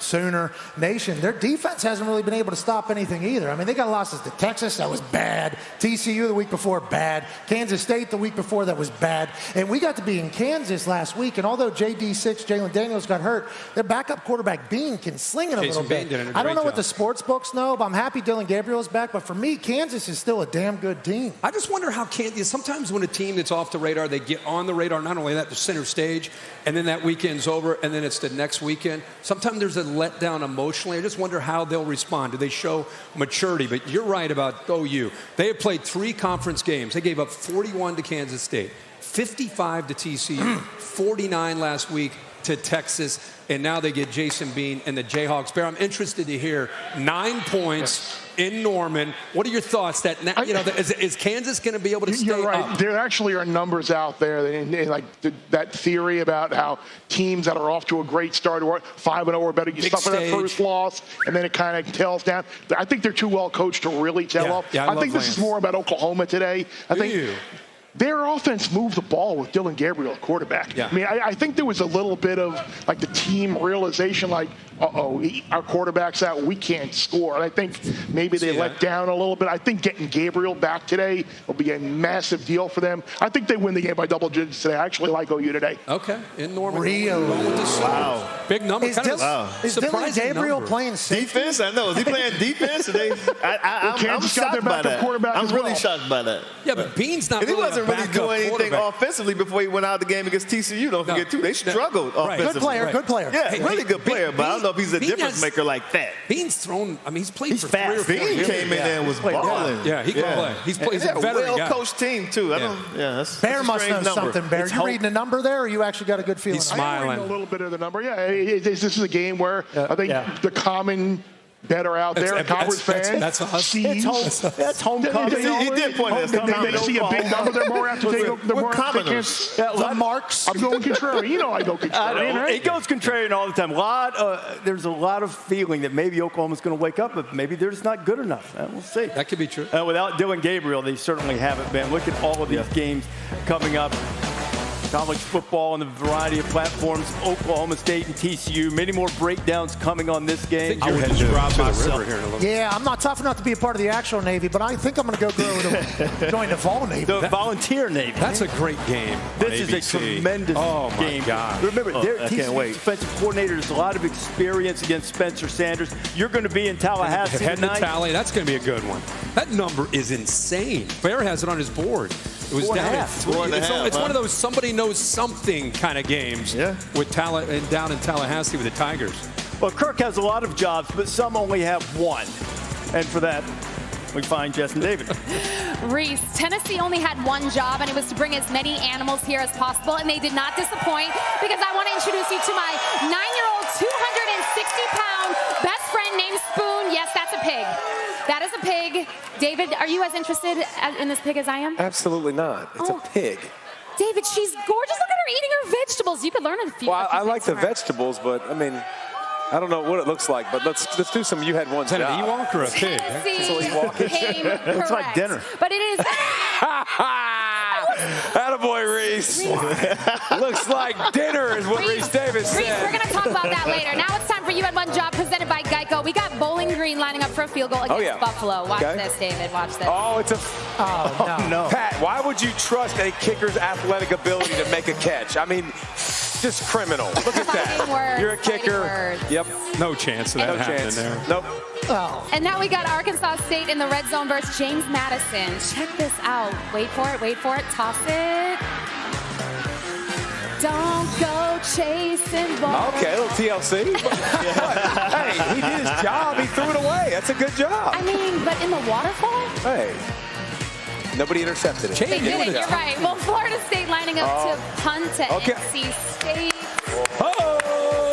Sooner Nation, their defense hasn't really been able to stop anything either. I mean, they got losses to Texas, that was bad. TCU the week before, bad. Kansas State the week before, that was bad. And we got to be in Kansas last week, and although JD6, Jalen Daniels, got hurt, their backup quarterback, Bean, can sling it a little bit. I don't know what the sports books know, but I'm happy Dylan Gabriel is back. But for me, Kansas is still a damn good team. I just wonder how Kansas, sometimes when a team that's off the radar, they get on the radar, not only that, the center stage, and then that weekend's over, and then it's the next weekend. Sometimes there's a letdown emotionally. I just wonder how they'll respond. Do they show maturity? But you're right about OU. They have played 3 conference games. They gave up 41 to Kansas State, 55 to TCU, 49 last week to Texas, and now they get Jason Bean and the Jayhawks. Bear, I'm interested to hear 9 points in Norman. What are your thoughts? That is Kansas going to be able to stay You're right. up? There actually are numbers out there, and like that theory about how teams that are off to a great start, or 5-0 or better, you suffer that first loss, and then it kind of tails down. I think they're too well coached to really tell off. Yeah, I think this is more about Oklahoma today. I think their offense moved the ball with Dylan Gabriel at quarterback. Yeah. I mean, I think there was a little bit of like the team realization, like, our quarterback's out, we can't score. And I think maybe they let down a little bit. I think getting Gabriel back today will be a massive deal for them. I think they win the game by double digits today. I actually like OU today. Okay, in Norman. Really? Wow. Big number. Is Dylan Gabriel playing defense? I know. Is he playing defense? I'm shocked by that. I'm really shocked by that. Yeah, but Bean's not. He wasn't really doing anything offensively before he went out of the game against TCU. Don't forget, too. They struggled offensively. Good player. Yeah, really good player, but I don't know if he's a difference maker like that. Bean's thrown. I mean, he's played for 3 or 4 years. Bean came in there and was balling. Yeah, he can play. He's a veteran guy. Well-coached team, too. Bear must know something, Bear. You reading a number there, or you actually got a good feeling? He's smiling. I'm reading a little bit of the number. Yeah, this is a game where I think the common better out there, conference fans. That's us. That's homecoming. He did point this. They see a big number. They're more apt to take. They're more apt to take. The marks. I'm going contrary. You know I go contrarian, right? It goes contrarian all the time. There's a lot of feeling that maybe Oklahoma's going to wake up, but maybe they're just not good enough. We'll see. That could be true. Without Dylan Gabriel, they certainly haven't been. Look at all of these games coming up. College football on the variety of platforms, Oklahoma State and TCU. Many more breakdowns coming on this game. I would describe myself here in a little bit. Yeah, I'm not tough enough to be a part of the actual Navy, but I think I'm going to join the Vol Navy. The volunteer Navy. That's a great game. This is a tremendous game. God. Remember, TCU's defensive coordinator has a lot of experience against Spencer Sanders. You're going to be in Tallahassee tonight. That's going to be a good one. That number is insane. Bear has it on his board. It was down at 3. It's one of those somebody knows something kind of games with down in Tallahassee with the Tigers. Well, Kirk has a lot of jobs, but some only have one. And for that, we find Jess and David. Reese, Tennessee only had one job, and it was to bring as many animals here as possible, and they did not disappoint, because I want to introduce you to my 9-year-old, 260-pound best friend named Spoon. Yes, that's a pig. That is a pig. David, are you as interested in this pig as I am? Absolutely not. It's a pig. David, she's gorgeous. Look at her eating her vegetables. You could learn a few. Well, I like the vegetables, but I mean, I don't know what it looks like. But let's do some. You had one job. Is that an Ewok or a pig? Tennessee looks like dinner. But it is. Attaboy, Reese. Looks like dinner is what Reese Davis said. Reese, we're going to talk about that later. Now it's time for You Had One Job, presented by Geico. We got Bowling Green lining up for a field goal against Buffalo. Watch this, David. Watch this. Oh, it's no. Pat, why would you trust a kicker's athletic ability to make a catch? I mean, just criminal. Look at that. You're a kicker. Yep. No chance of that happening there. Nope. Oh. And now we got Arkansas State in the red zone versus James Madison. Check this out. Wait for it. Wait for it. Toss it. Don't go chasing balls. Okay, a little TLC. Hey, he did his job. He threw it away. That's a good job. I mean, but in the waterfall? Hey. Nobody intercepted it. They did it. You're right. Well, Florida State lining up to punt at NC State. Oh!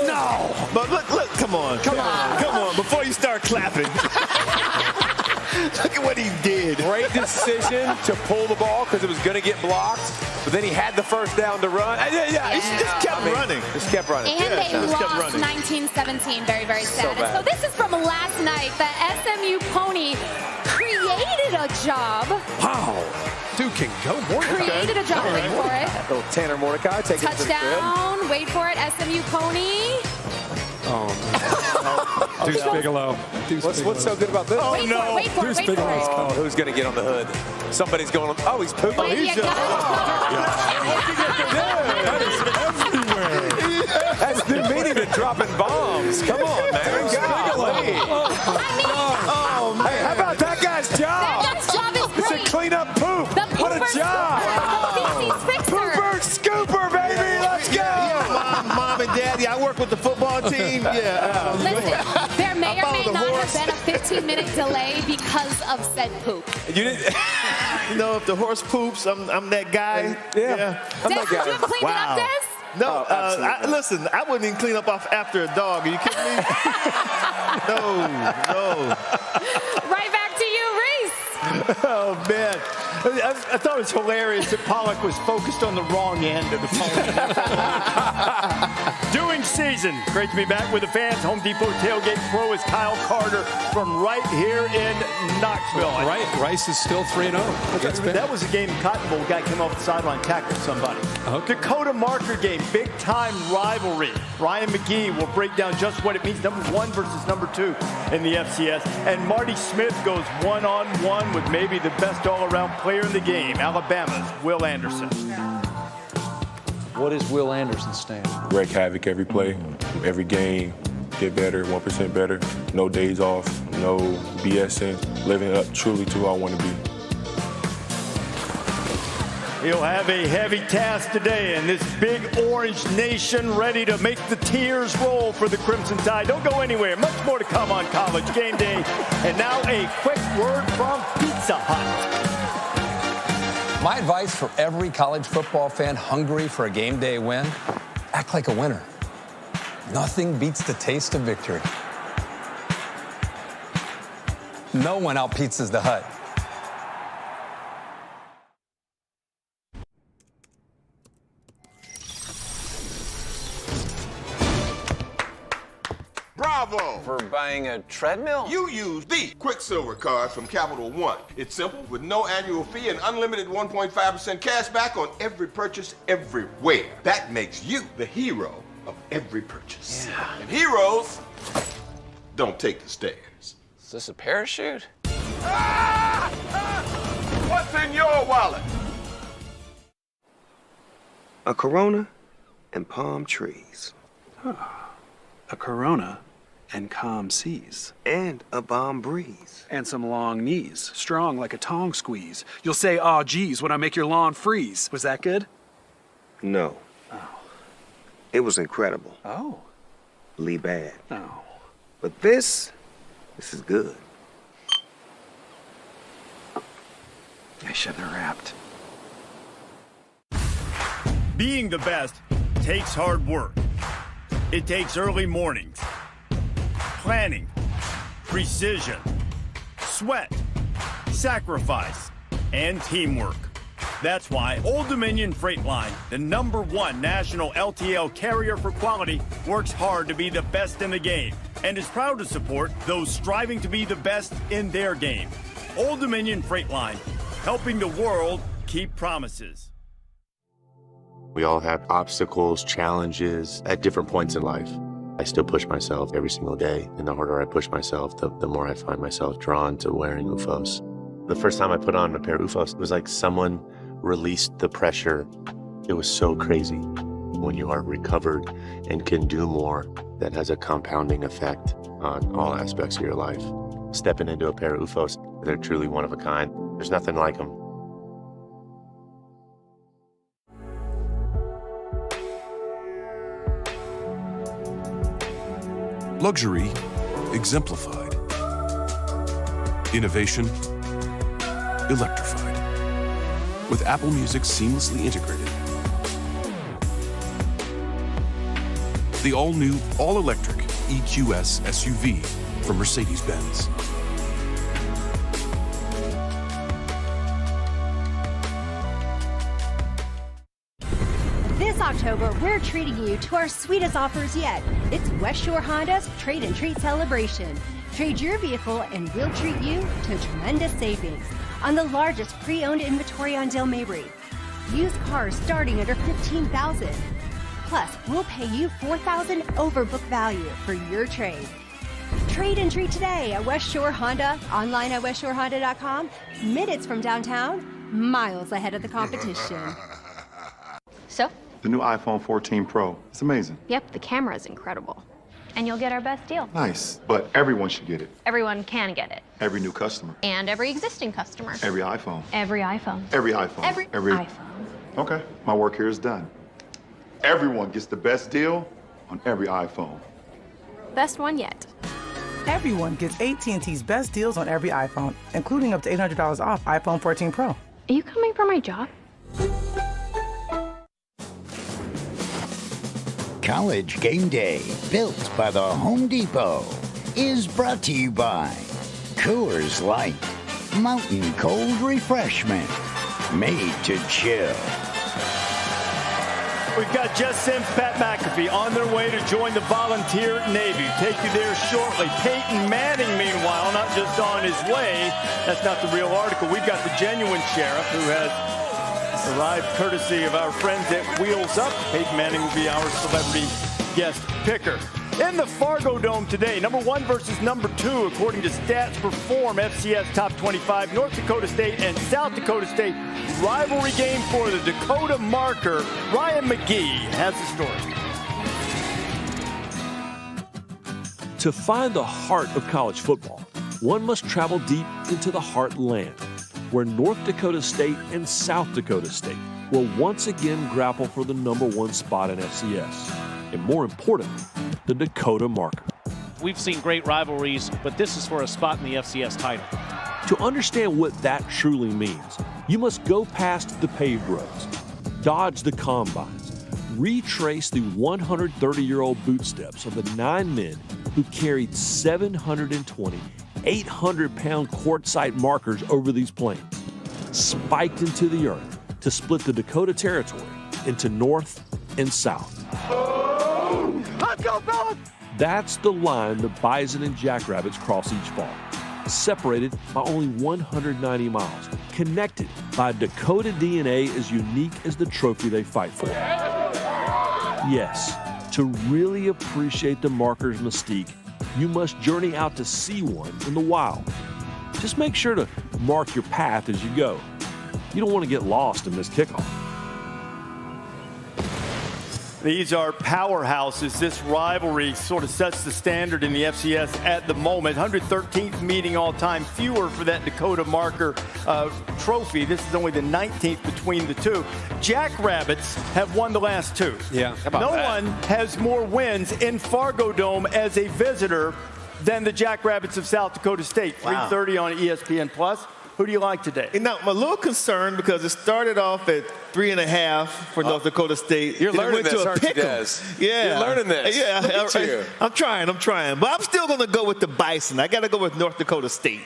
No! But look, come on. Come on, before you start clapping. Look at what he did. Great decision to pull the ball because it was going to get blocked. But then he had the first down to run. He just kept running. Just kept running. And they lost 19-17. Very, very sad. So this is from last night. The SMU Pony created a job. Wow. Dude can go. Mordecai. Created a job. Wait for it. Little Tanner Mordecai taking touchdown. Wait for it. SMU Pony. Oh, Deuce Bigelow. What's so good about this? Wait for it. Oh, who's going to get on the hood? Somebody's going. Oh, he's pooping. That is everywhere. That's new meaning to dropping bombs. Come on, man. Hey, how about that guy's job? That guy's job is great. To clean up poop. What a job. Pooper scooper, baby. Let's go. Yeah, mom and dad. Yeah, I work with the football team. Yeah. Listen, there may or may not have been a 15-minute delay because of said poop. You didn't. You know, if the horse poops, I'm that guy. Yeah. I'm Des, that guy. would you have cleaned it up, Des? No, listen, I wouldn't even clean up after a dog. Are you kidding me? No. Right back to you, Reese. Oh, man. I thought it was hilarious that Pollock was focused on the wrong end of the phone. Doing season. Great to be back with the fans. Home Depot Tailgate Pro is Kyle Carter from right here in Knoxville. Right. Rice is still 3-0. That was a game in Cotton Bowl. Guy came off the sideline, tackled somebody. Okay. Dakota Marker game, big-time rivalry. Ryan McGee will break down just what it means, number 1 versus number 2 in the FCS. And Marty Smith goes one-on-one with maybe the best all-around player in the game, Alabama's Will Anderson. What is Will Anderson stand? Wreak havoc every play, every game, get better, 1% better, no days off, no BSing, living up truly to who I want to be. He'll have a heavy task today, and this big orange nation ready to make the tears roll for the Crimson Tide. Don't go anywhere. Much more to come on College Game Day. And now a quick word from Pizza Hut. My advice for every college football fan hungry for a game day win, act like a winner. Nothing beats the taste of victory. No one out-pizzas the Hut. Bravo! For buying a treadmill? You use the Quicksilver card from Capital One. It's simple, with no annual fee and unlimited 1.5% cash back on every purchase everywhere. That makes you the hero of every purchase. Yeah. And heroes don't take the stairs. Is this a parachute? What's in your wallet? A Corona and palm trees. A Corona and calm seas. And a balm breeze. And some long knees, strong like a tongue squeeze. You'll say, "Aw, geez," when I make your lawn freeze. Was that good? No. Oh. It was incredible. Oh. Lee bad. Oh. But this is good. I shouldn't have rapped. Being the best takes hard work. It takes early mornings, planning, precision, sweat, sacrifice, and teamwork. That's why Old Dominion Freight Line, the #1 national LTL carrier for quality, works hard to be the best in the game and is proud to support those striving to be the best in their game. Old Dominion Freight Line, helping the world keep promises. We all have obstacles, challenges at different points in life. I still push myself every single day, and the harder I push myself, the more I find myself drawn to wearing OOFOS. The first time I put on a pair of OOFOS, it was like someone released the pressure. It was so crazy. When you are recovered and can do more, that has a compounding effect on all aspects of your life. Stepping into a pair of OOFOS, they're truly one of a kind. There's nothing like them. Luxury exemplified. Innovation electrified. With Apple Music seamlessly integrated. The all-new, all-electric EQS SUV from Mercedes-Benz. This October, we're treating you to our sweetest offers yet. It's West Shore Honda's Trade and Treat Celebration. Trade your vehicle and we'll treat you to tremendous savings on the largest pre-owned inventory on Dale Mabry. Used cars starting under $15,000. Plus, we'll pay you $4,000 over book value for your trade. Trade and treat today at West Shore Honda, online at westshorehonda.com. Minutes from downtown, miles ahead of the competition. So? The new iPhone 14 Pro. It's amazing. Yep, the camera is incredible. And you'll get our best deal. Nice. But everyone should get it. Everyone can get it. Every new customer. And every existing customer. Every iPhone. Every iPhone. Every iPhone. Every iPhone. Okay, my work here is done. Everyone gets the best deal on every iPhone. Best one yet. Everyone gets AT&T's best deals on every iPhone, including up to $800 off iPhone 14 Pro. Are you coming for my job? College Game Day, built by the Home Depot, is brought to you by Coors Light, Mountain Cold Refreshment, made to chill. We've got Jess Sims, Pat McAfee on their way to join the Volunteer Navy. Take you there shortly. Peyton Manning, meanwhile, not just on his way. That's not the real article. We've got the genuine sheriff who has arrived courtesy of our friends at Wheels Up. Peyton Manning will be our celebrity guest picker. In the Fargo Dome today, number 1 versus number 2, according to Stats Perform, FCS Top 25, North Dakota State and South Dakota State. Rivalry game for the Dakota Marker. Ryan McGee has the story. To find the heart of college football, one must travel deep into the heartland, where North Dakota State and South Dakota State will once again grapple for the number 1 spot in FCS. And more importantly, the Dakota Marker. We've seen great rivalries, but this is for a spot in the FCS title. To understand what that truly means, you must go past the paved roads, dodge the combines, retrace the 130-year-old bootsteps of the 9 men who carried 720 800-pound quartzite markers over these plains, spiked into the earth to split the Dakota Territory into North and South. Let's go, fellas! That's the line the bison and jackrabbits cross each fall, separated by only 190 miles, connected by Dakota DNA as unique as the trophy they fight for. Yes, to really appreciate the marker's mystique, you must journey out to see one in the wild. Just make sure to mark your path as you go. You don't want to get lost and miss kickoff. These are powerhouses. This rivalry sort of sets the standard in the FCS at the moment. 113th meeting all time, fewer for that Dakota Marker trophy. This is only the 19th between the two. Jackrabbits have won the last 2. Yeah. No one has more wins in Fargo Dome as a visitor than the Jackrabbits of South Dakota State. Wow. 3:30 on ESPN+. Who do you like today? Now, I'm a little concerned because it started off at 3.5 for North Dakota State. You're learning this, aren't you, Des? Yeah. You're learning this. Yeah. Look at you. I'm trying. But I'm still going to go with the Bison. I got to go with North Dakota State.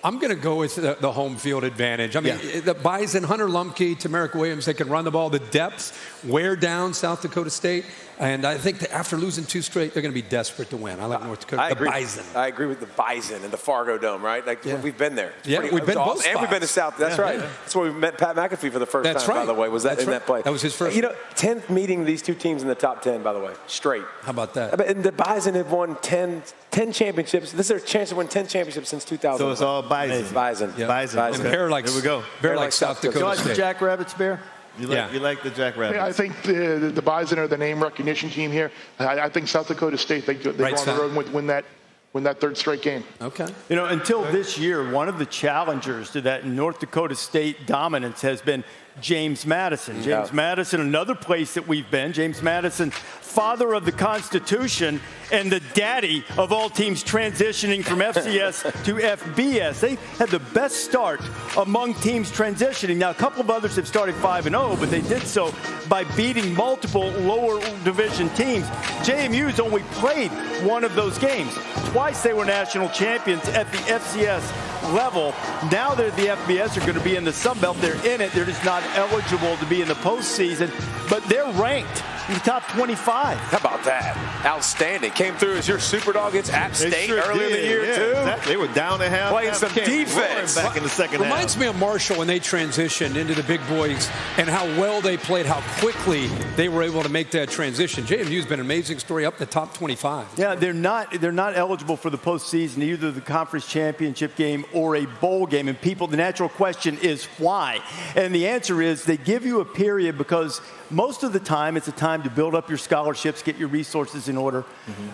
I'm going to go with the home field advantage. I mean, the Bison, Hunter Lumpke, Tamarick Williams, they can run the ball. The depth wear down South Dakota State. And I think that after losing 2 straight, they're going to be desperate to win. I like North Dakota. The Bison. I agree with the Bison and the Fargo Dome, right? Like, we've been there. Yeah, we've been both spots. And we've been to South. That's right. That's where we met Pat McAfee for the first time, by the way. Was that that play? That was his first. 10th meeting these two teams in the top 10, by the way, straight. How about that? And the Bison have won 10 championships. This is their chance to win 10 championships since 2000. So it's all Bison. Bison. Yeah. Bison. And Bear likes, Here we go. Bear likes South Dakota You like State. the Jackrabbits, Bear? You like the Jackrabbits? Yeah, I think the Bison are the name recognition team here. I think South Dakota State, they go on the road and win that 3rd straight game. Okay. You know, until this year, one of the challengers to that North Dakota State dominance has been James Madison. James Madison, another place that we've been. James Madison, father of the Constitution and the daddy of all teams transitioning from FCS to FBS. They had the best start among teams transitioning. Now, a couple of others have started 5-0, but they did so by beating multiple lower division teams. JMU's only played one of those games. Twice they were national champions at the FCS level. Now they're the FBS, are going to be in the Sun Belt. They're in it. They're just not eligible to be in the postseason, but they're ranked in the top 25. How about that? Outstanding. Came through as your superdog against App State earlier in the year, too. Exactly. They were down at half. Playing some defense. Back in the second half. Reminds me of Marshall when they transitioned into the big boys and how well they played, how quickly they were able to make that transition. JMU's been an amazing story, up the top 25. Yeah, they're not eligible for the postseason, either the conference championship game or a bowl game. And the natural question is why? And the answer is they give you a period because most of the time it's a time to build up your scholarships, get your resources in order.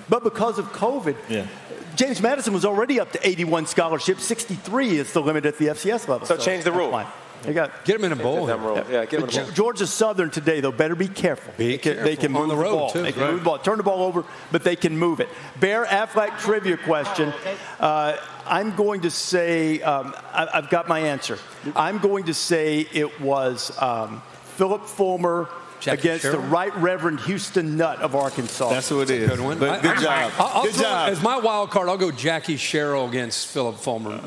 But because of COVID, James Madison was already up to 81 scholarships. 63 is the limit at the FCS level. So change the rule. Get them in a bowl. Yeah, get them in a bowl. Georgia Southern today, though, better be careful. They can move on the road, the ball. too. They can move the ball, turn the ball over, but they can move it. Bear Aflac trivia question. I'm going to say, I've got my answer. I'm going to say it was Philip Fulmer against the Right Reverend Houston Nutt of Arkansas. That's who it is. Good one. But good job. Good job. As my wild card, I'll go Jackie Sherrill against Philip Fulmer.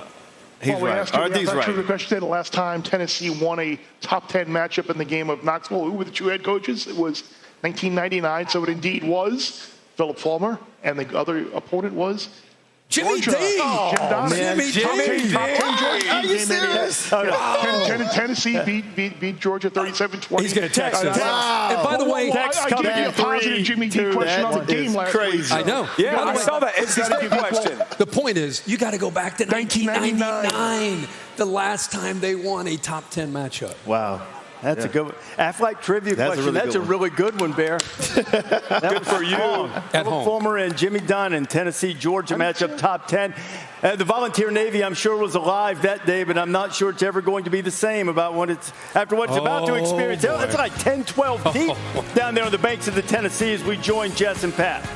He's right. The question today, the last time Tennessee won a top 10 matchup in the game of Knoxville, who were the two head coaches? It was 1999, so it indeed was Philip Fulmer, and the other opponent was Jimmy D. Jimmy D. Are you serious? Tennessee beat Georgia 37-20. He's going to text us. Wow. And by the way, I gave you a positive Jimmy D question on the game last week. I know. Yeah, I saw that. It's a good question. The point is, you got to go back to 1999, the last time they won a top 10 matchup. Wow. That's a good one. Aflac trivia question. That's a really good one, Bear. Good for you. At home. Fulmer and Jimmy Dunn in Tennessee-Georgia matchup top 10. The Volunteer Navy, I'm sure, was alive that day, but I'm not sure it's ever going to be the same after what it's about to experience. It's like 10, 12 deep down there on the banks of the Tennessee as we join Jess and Pat.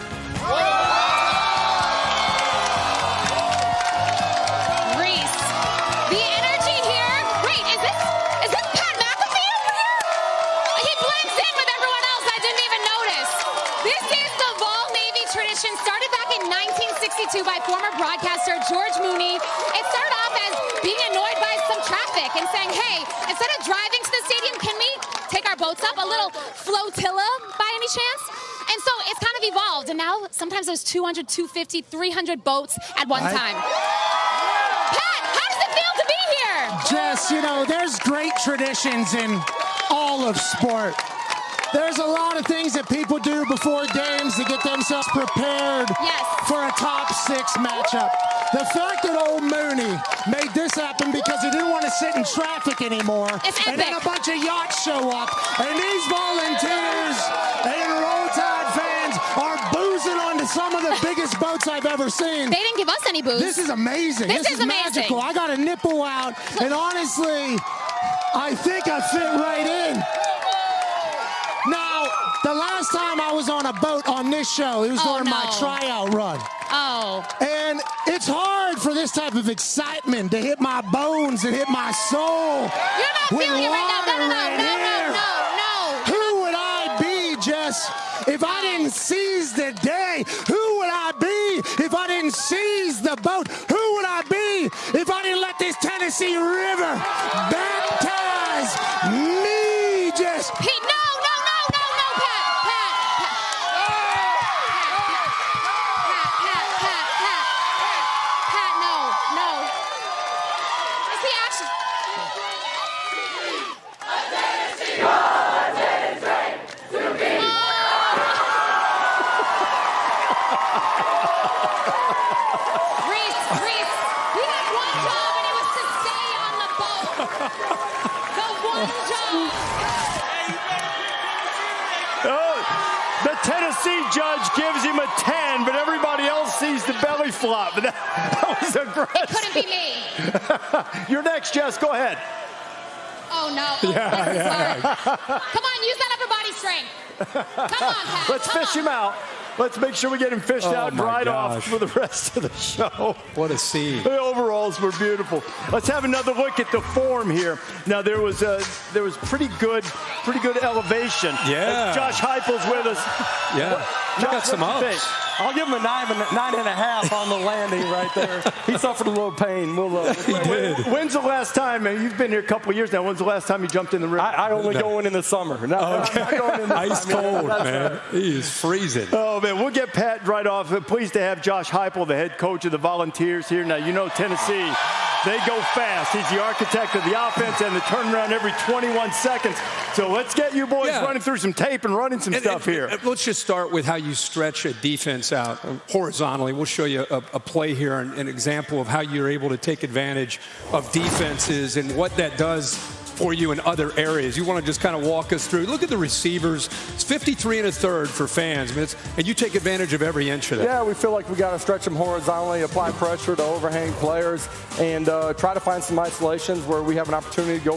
Started back in 1962 by former broadcaster George Mooney. It started off as being annoyed by some traffic and saying, hey, instead of driving to the stadium, can we take our boats up? A little flotilla by any chance? And so it's kind of evolved. And now sometimes there's 200, 250, 300 boats at one time. Pat, how does it feel to be here? Jess, there's great traditions in all of sport. There's a lot of things that people do before games to get themselves prepared for a top 6 matchup. The fact that old Mooney made this happen because he didn't want to sit in traffic anymore. And then a bunch of yachts show up, and these volunteers and Roll Tide fans are boozing onto some of the biggest boats I've ever seen. They didn't give us any booze. This is amazing. This is amazing. Magical. I got a nipple out, and honestly, I think I fit right in. Now, the last time I was on a boat on this show, it was during my tryout run. And it's hard for this type of excitement to hit my bones and hit my soul. You're not feeling it right now. No. Who would I be, Jess, if I didn't seize the day? Who would I be if I didn't seize the boat? Who would I be if I didn't let this Tennessee River baptize me, Jess? The Tennessee judge gives him a 10, but everybody else sees the belly flop. But that was aggressive. It couldn't be me. You're next, Jess. Go ahead. Oh, no. Yeah. Come on, use that upper body strength. Come on, Pat. Let's fish him out. Let's make sure we get him fished out and dried off for the rest of the show. What a scene. The overalls were beautiful. Let's have another look at the form here. Now, there was pretty good elevation. Yeah. Josh Heupel's with us. Yeah. Check out some ups. I'll give him a 9.5 on the landing right there. He suffered a little pain. He did. When's the last time, man, you've been here a couple of years now, when's the last time you jumped in the river? I only go in the summer. No, okay. I'm not going in the Ice cold, man. Right. He is freezing. Oh, man, we'll get Pat right off. Pleased to have Josh Heupel, the head coach of the Volunteers here. Now, you know Tennessee, they go fast. He's the architect of the offense and the turnaround every 21 seconds. So let's get you boys running through some tape and running some stuff here. Let's just start with how you stretch a defense out horizontally. We'll show you a play here, an example of how you're able to take advantage of defenses and what that does for you in other areas. You want to just kind of walk us through. Look at the receivers. It's 53 1/3 for fans. I mean, and you take advantage of every inch of that. Yeah, we feel like we got to stretch them horizontally, apply pressure to overhang players, and try to find some isolations where we have an opportunity to go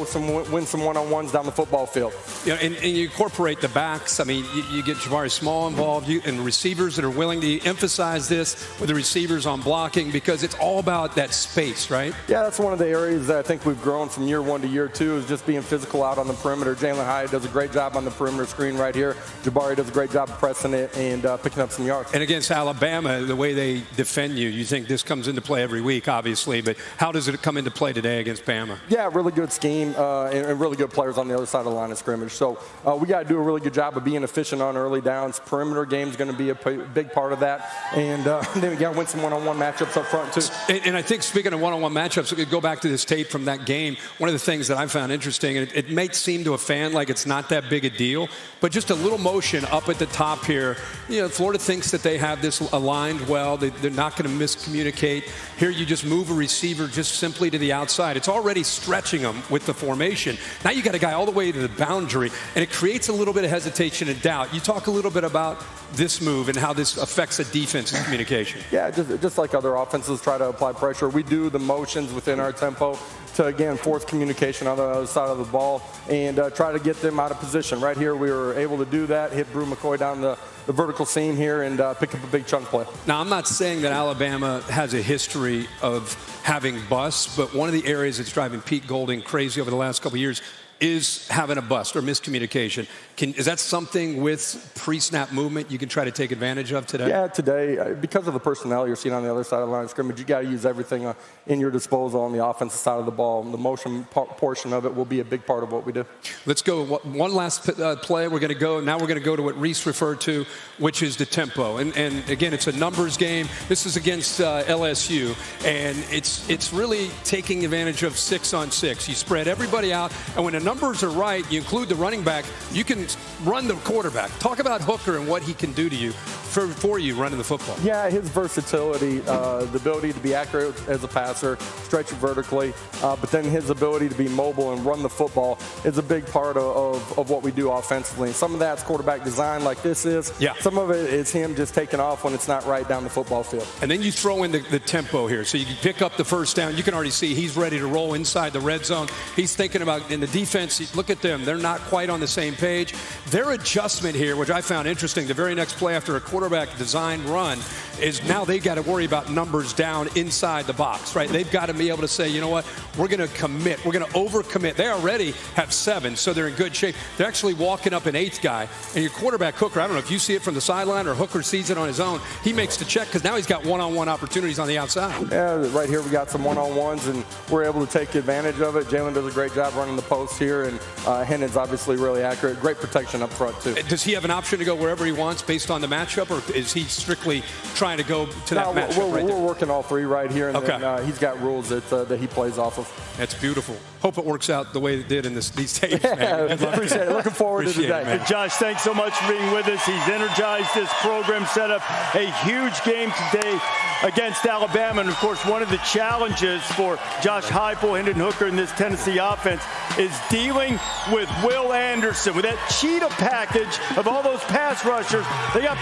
win some one-on-ones down the football field. You know, and you incorporate the backs. I mean, you get Jabari Small involved, and receivers that are willing to emphasize this with the receivers on blocking, because it's all about that space, right? Yeah, that's one of the areas that I think we've grown from year one to year two, is just being physical out on the perimeter. Jalen Hyatt does a great job on the perimeter screen right here. Jabari does a great job of pressing it and picking up some yards. And against Alabama, the way they defend you think this comes into play every week, obviously, but how does it come into play today against Bama? Yeah, really good scheme and really good players on the other side of the line of scrimmage. So we got to do a really good job of being efficient on early downs. Perimeter game is going to be a big part of that. And then we got to win some one-on-one matchups up front, too. And I think, speaking of one-on-one matchups, we could go back to this tape from that game. One of the things that I found interesting, and it may seem to a fan like it's not that big a deal, but just a little motion up at the top here. You know, Florida thinks that they have this aligned well. They're not going to miscommunicate. Here you just move a receiver just simply to the outside. It's already stretching them with the formation. Now you got a guy all the way to the boundary, and it creates a little bit of hesitation and doubt. You talk a little bit about this move and how this affects a defense's communication. Yeah, just like other offenses try to apply pressure, we do the motions within our tempo to, again, force communication on the other side of the ball and try to get them out of position. Right here, we were able to do that, hit Brew McCoy down the vertical seam here and pick up a big chunk play. Now, I'm not saying that Alabama has a history of having busts, but one of the areas that's driving Pete Golding crazy over the last couple of years is having a bust or miscommunication. Is that something with pre-snap movement you can try to take advantage of today? Yeah, today, because of the personnel you're seeing on the other side of the line of scrimmage, you got to use everything in your disposal on the offensive side of the ball. The motion portion of it will be a big part of what we do. Let's go one last play. We're going to go to what Reese referred to, which is the tempo. And again, it's a numbers game. This is against LSU, and it's really taking advantage of 6-on-6. You spread everybody out, and when the numbers are right, you include the running back, you can run the quarterback. Talk about Hooker and what he can do to you for you running the football. Yeah, his versatility, the ability to be accurate as a passer, stretch it vertically, but then his ability to be mobile and run the football is a big part of what we do offensively. And some of that's quarterback design like this is. Yeah. Some of it is him just taking off when it's not right down the football field. And then you throw in the tempo here. So you can pick up the first down. You can already see he's ready to roll inside the red zone. He's thinking about, in the defense, look at them. They're not quite on the same page. Their adjustment here, which I found interesting, the very next play after a quarterback design run is now they got to worry about numbers down inside the box, right? They've got to be able to say, you know what, we're going to commit. We're going to overcommit. They already have 7, so they're in good shape. They're actually walking up an 8th guy, and your quarterback, Hooker, I don't know if you see it from the sideline or Hooker sees it on his own, he makes the check because now he's got one-on-one opportunities on the outside. Yeah, right here we got some one-on-ones, and we're able to take advantage of it. Jalen does a great job running the post here, and Hennon's obviously really accurate. Great protection up front, too. Does he have an option to go wherever he wants based on the matchup, or is he strictly trying to go to that matchup right there? We're working all 3 right here, and then, he's got rules that he plays off of. That's beautiful. Hope it works out the way it did in these tapes, man. Appreciate it. Looking forward to today. It, Josh, thanks so much for being with us. He's energized this program, set up a huge game today against Alabama. And, of course, one of the challenges for Josh Heupel, Hendon Hooker, in this Tennessee offense is dealing with Will Anderson. With that cheetah package of all those pass rushers, they got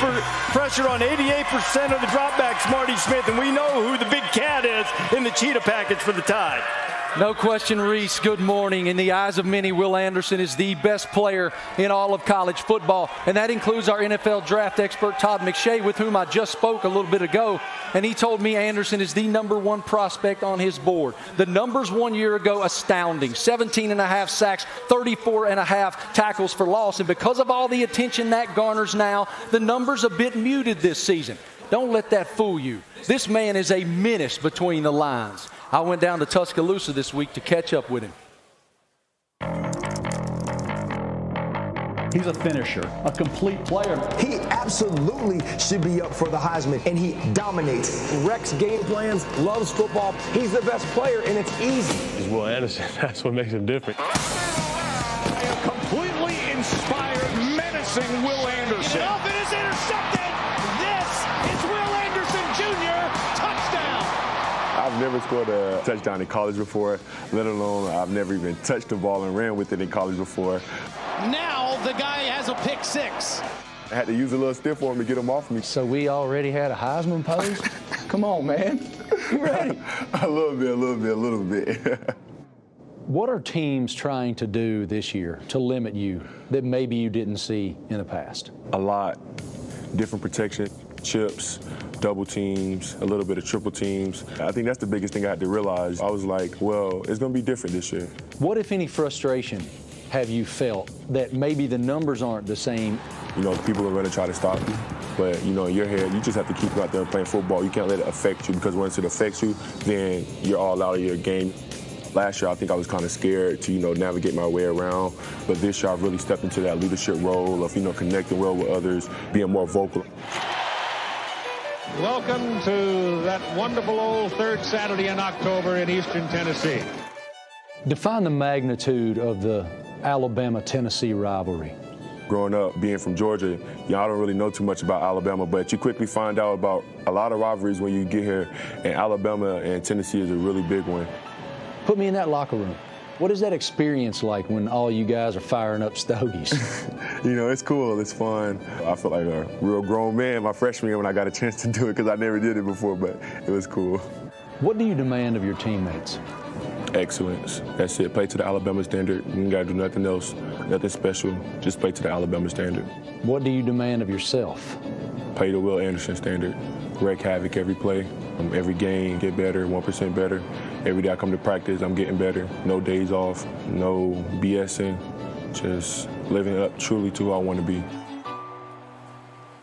pressure on 88% of the dropbacks, Marty Smith, and we know who the big cat is in the cheetah package for the Tide. No question, Reese. Good morning. In the eyes of many, Will Anderson is the best player in all of college football. And that includes our NFL draft expert, Todd McShay, with whom I just spoke a little bit ago. And he told me Anderson is the #1 prospect on his board. The numbers 1 year ago, astounding. 17.5 sacks, 34.5 tackles for loss. And because of all the attention that garners now, the number's a bit muted this season. Don't let that fool you. This man is a menace between the lines. I went down to Tuscaloosa this week to catch up with him. He's a finisher, a complete player. He absolutely should be up for the Heisman, and he dominates. Wrecks game plans, loves football. He's the best player, and it's easy. He's Will Anderson. That's what makes him different. A completely inspired, menacing Will Anderson. It is intercepted. This is Will Anderson Jr. Touchdown. I've never scored a touchdown in college before, let alone I've never even touched the ball and ran with it in college before. Now the guy has a pick six. I had to use a little stiff arm to get him off me. So we already had a Heisman pose? Come on, man. You ready? A little bit. What are teams trying to do this year to limit you that maybe you didn't see in the past? A lot. Different protection, chips, double teams, a little bit of triple teams. I think that's the biggest thing I had to realize. I was like, well, it's going to be different this year. What, if any, frustration have you felt that maybe the numbers aren't the same? You know, people are going to try to stop you, but, you know, in your head, you just have to keep out there playing football. You can't let it affect you, because once it affects you, then you're all out of your game. Last year, I think I was kind of scared to, you know, navigate my way around, but this year I've really stepped into that leadership role of, you know, connecting well with others, being more vocal. Welcome to that wonderful old third Saturday in October in Eastern Tennessee. Define the magnitude of the Alabama-Tennessee rivalry. Growing up, being from Georgia, I don't really know too much about Alabama, but you quickly find out about a lot of rivalries when you get here, and Alabama and Tennessee is a really big one. Put me in that locker room. What is that experience like when all you guys are firing up stogies? You know, it's cool, it's fun. I felt like a real grown man my freshman year when I got a chance to do it, because I never did it before, but it was cool. What do you demand of your teammates? Excellence. That's it. Play to the Alabama standard. You ain't got to do nothing else, nothing special. Just play to the Alabama standard. What do you demand of yourself? Play the Will Anderson standard. Wreak havoc every play, every game, get better, 1% better. Every day I come to practice, I'm getting better. No days off, no BSing, just living up truly to who I want to be.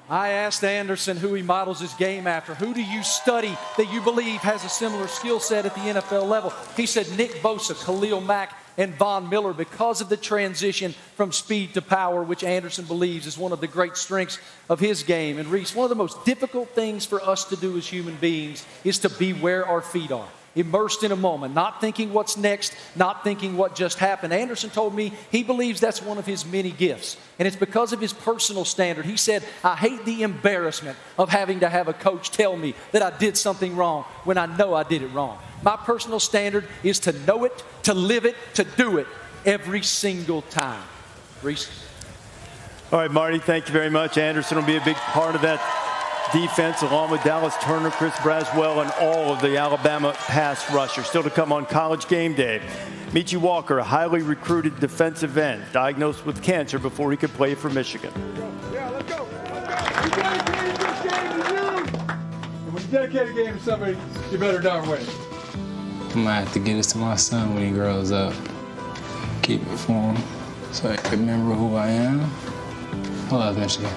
I asked Anderson who he models his game after. Who do you study that you believe has a similar skill set at the NFL level? He said Nick Bosa, Khalil Mack, and Von Miller, because of the transition from speed to power, which Anderson believes is one of the great strengths of his game. And Reese, one of the most difficult things for us to do as human beings is to be where our feet are. Immersed in a moment, not thinking what's next, not thinking what just happened. Anderson told me he believes that's one of his many gifts, and it's because of his personal standard. He said, I hate the embarrassment of having to have a coach tell me that I did something wrong when I know I did it wrong. My personal standard is to know it, to live it, to do it every single time. Reese? All right, Marty, thank you very much. Anderson will be a big part of that defense, along with Dallas Turner, Chris Braswell, and all of the Alabama pass rushers. Still to come on College Game Day. Michi Walker, a highly recruited defensive end, diagnosed with cancer before he could play for Michigan. Yeah, let's go. You dedicated this game to you. And when you dedicate a game to somebody, you better darn win. I'm gonna have to get this to my son when he grows up. Keep it for him so he can remember who I am. I love Michigan.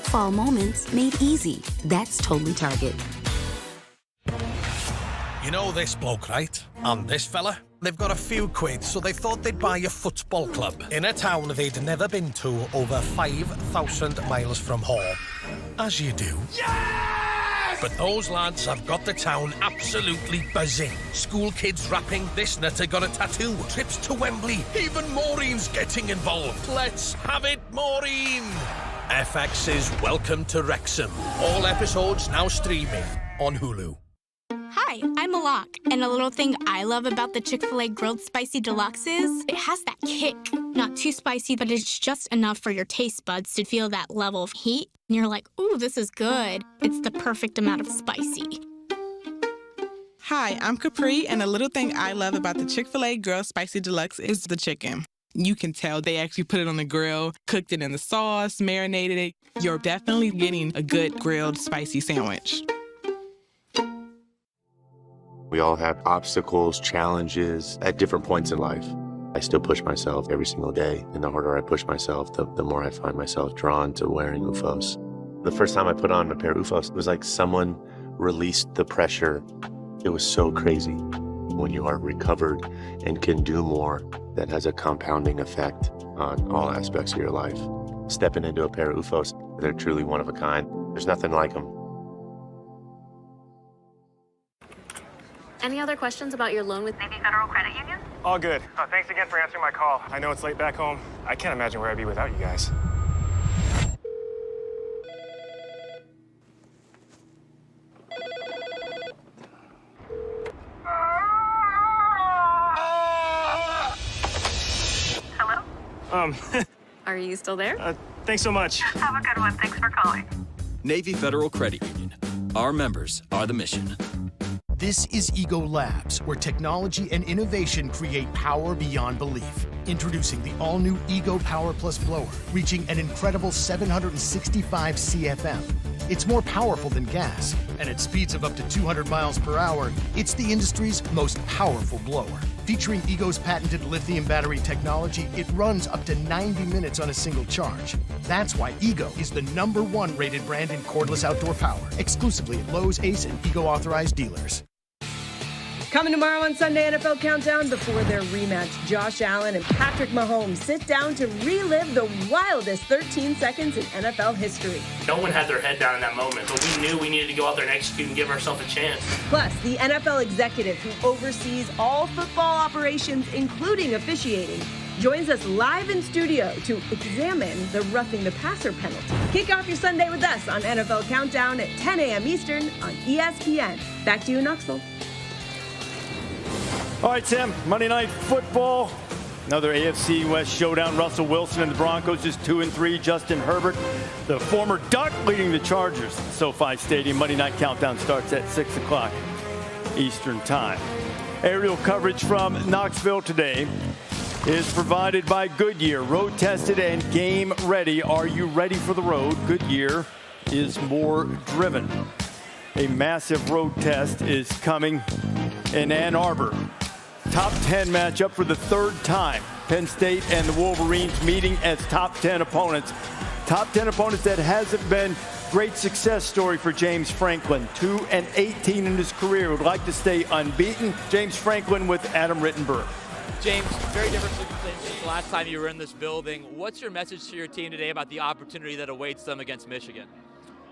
Fall moments made easy. That's totally Target. You know this bloke, right? And this fella? They've got a few quid, so they thought they'd buy a football club in a town they'd never been to, over 5,000 miles from home. As you do. Yes! But those lads have got the town absolutely buzzing. School kids rapping, this nutter got a tattoo, trips to Wembley, even Maureen's getting involved. Let's have it, Maureen! FX's Welcome to Wrexham. All episodes now streaming on Hulu. Hi, I'm Malak, and a little thing I love about the Chick-fil-A Grilled Spicy Deluxe is it has that kick. Not too spicy, but it's just enough for your taste buds to feel that level of heat. And you're like, ooh, this is good. It's the perfect amount of spicy. Hi, I'm Capri, and a little thing I love about the Chick-fil-A Grilled Spicy Deluxe is the chicken. You can tell they actually put it on the grill, cooked it in the sauce, marinated it. You're definitely getting a good grilled spicy sandwich. We all have obstacles, challenges at different points in life. I still push myself every single day, and the harder I push myself, the more I find myself drawn to wearing OOFOS. The first time I put on a pair of OOFOS, it was like someone released the pressure. It was so crazy. When you are recovered and can do more, that has a compounding effect on all aspects of your life. Stepping into a pair of OOFOS, they're truly one of a kind. There's nothing like them. Any other questions about your loan with Navy Federal Credit Union? All good. Thanks again for answering my call. I know it's late back home. I can't imagine where I'd be without you guys. Hello? Are you still there? Thanks so much. Have a good one. Thanks for calling. Navy Federal Credit Union. Our members are the mission. This is Ego Labs, where technology and innovation create power beyond belief. Introducing the all-new Ego Power Plus blower, reaching an incredible 765 CFM. It's more powerful than gas, and at speeds of up to 200 miles per hour, it's the industry's most powerful blower. Featuring Ego's patented lithium battery technology, it runs up to 90 minutes on a single charge. That's why Ego is the #1 rated brand in cordless outdoor power, exclusively at Lowe's, Ace, and Ego authorized dealers. Coming tomorrow on Sunday NFL Countdown, before their rematch, Josh Allen and Patrick Mahomes sit down to relive the wildest 13 seconds in NFL history. No one had their head down in that moment, but we knew we needed to go out there and execute and give ourselves a chance. Plus, the NFL executive who oversees all football operations, including officiating, joins us live in studio to examine the roughing the passer penalty. Kick off your Sunday with us on NFL Countdown at 10 a.m. Eastern on ESPN. Back to you, Knoxville. All right, Sam, Monday Night Football. Another AFC West showdown. Russell Wilson and the Broncos is 2-3. Justin Herbert, the former Duck, leading the Chargers at SoFi Stadium. Monday Night Countdown starts at 6 o'clock Eastern Time. Aerial coverage from Knoxville today is provided by Goodyear. Road tested and game ready. Are you ready for the road? Goodyear is more driven. A massive road test is coming in Ann Arbor. Top 10 matchup for the third time. Penn State and the Wolverines meeting as top 10 opponents. Top 10 opponents that hasn't been great success story for James Franklin. 2-18 in his career. Would like to stay unbeaten. James Franklin with Adam Rittenberg. James, very different since the last time you were in this building. What's your message to your team today about the opportunity that awaits them against Michigan?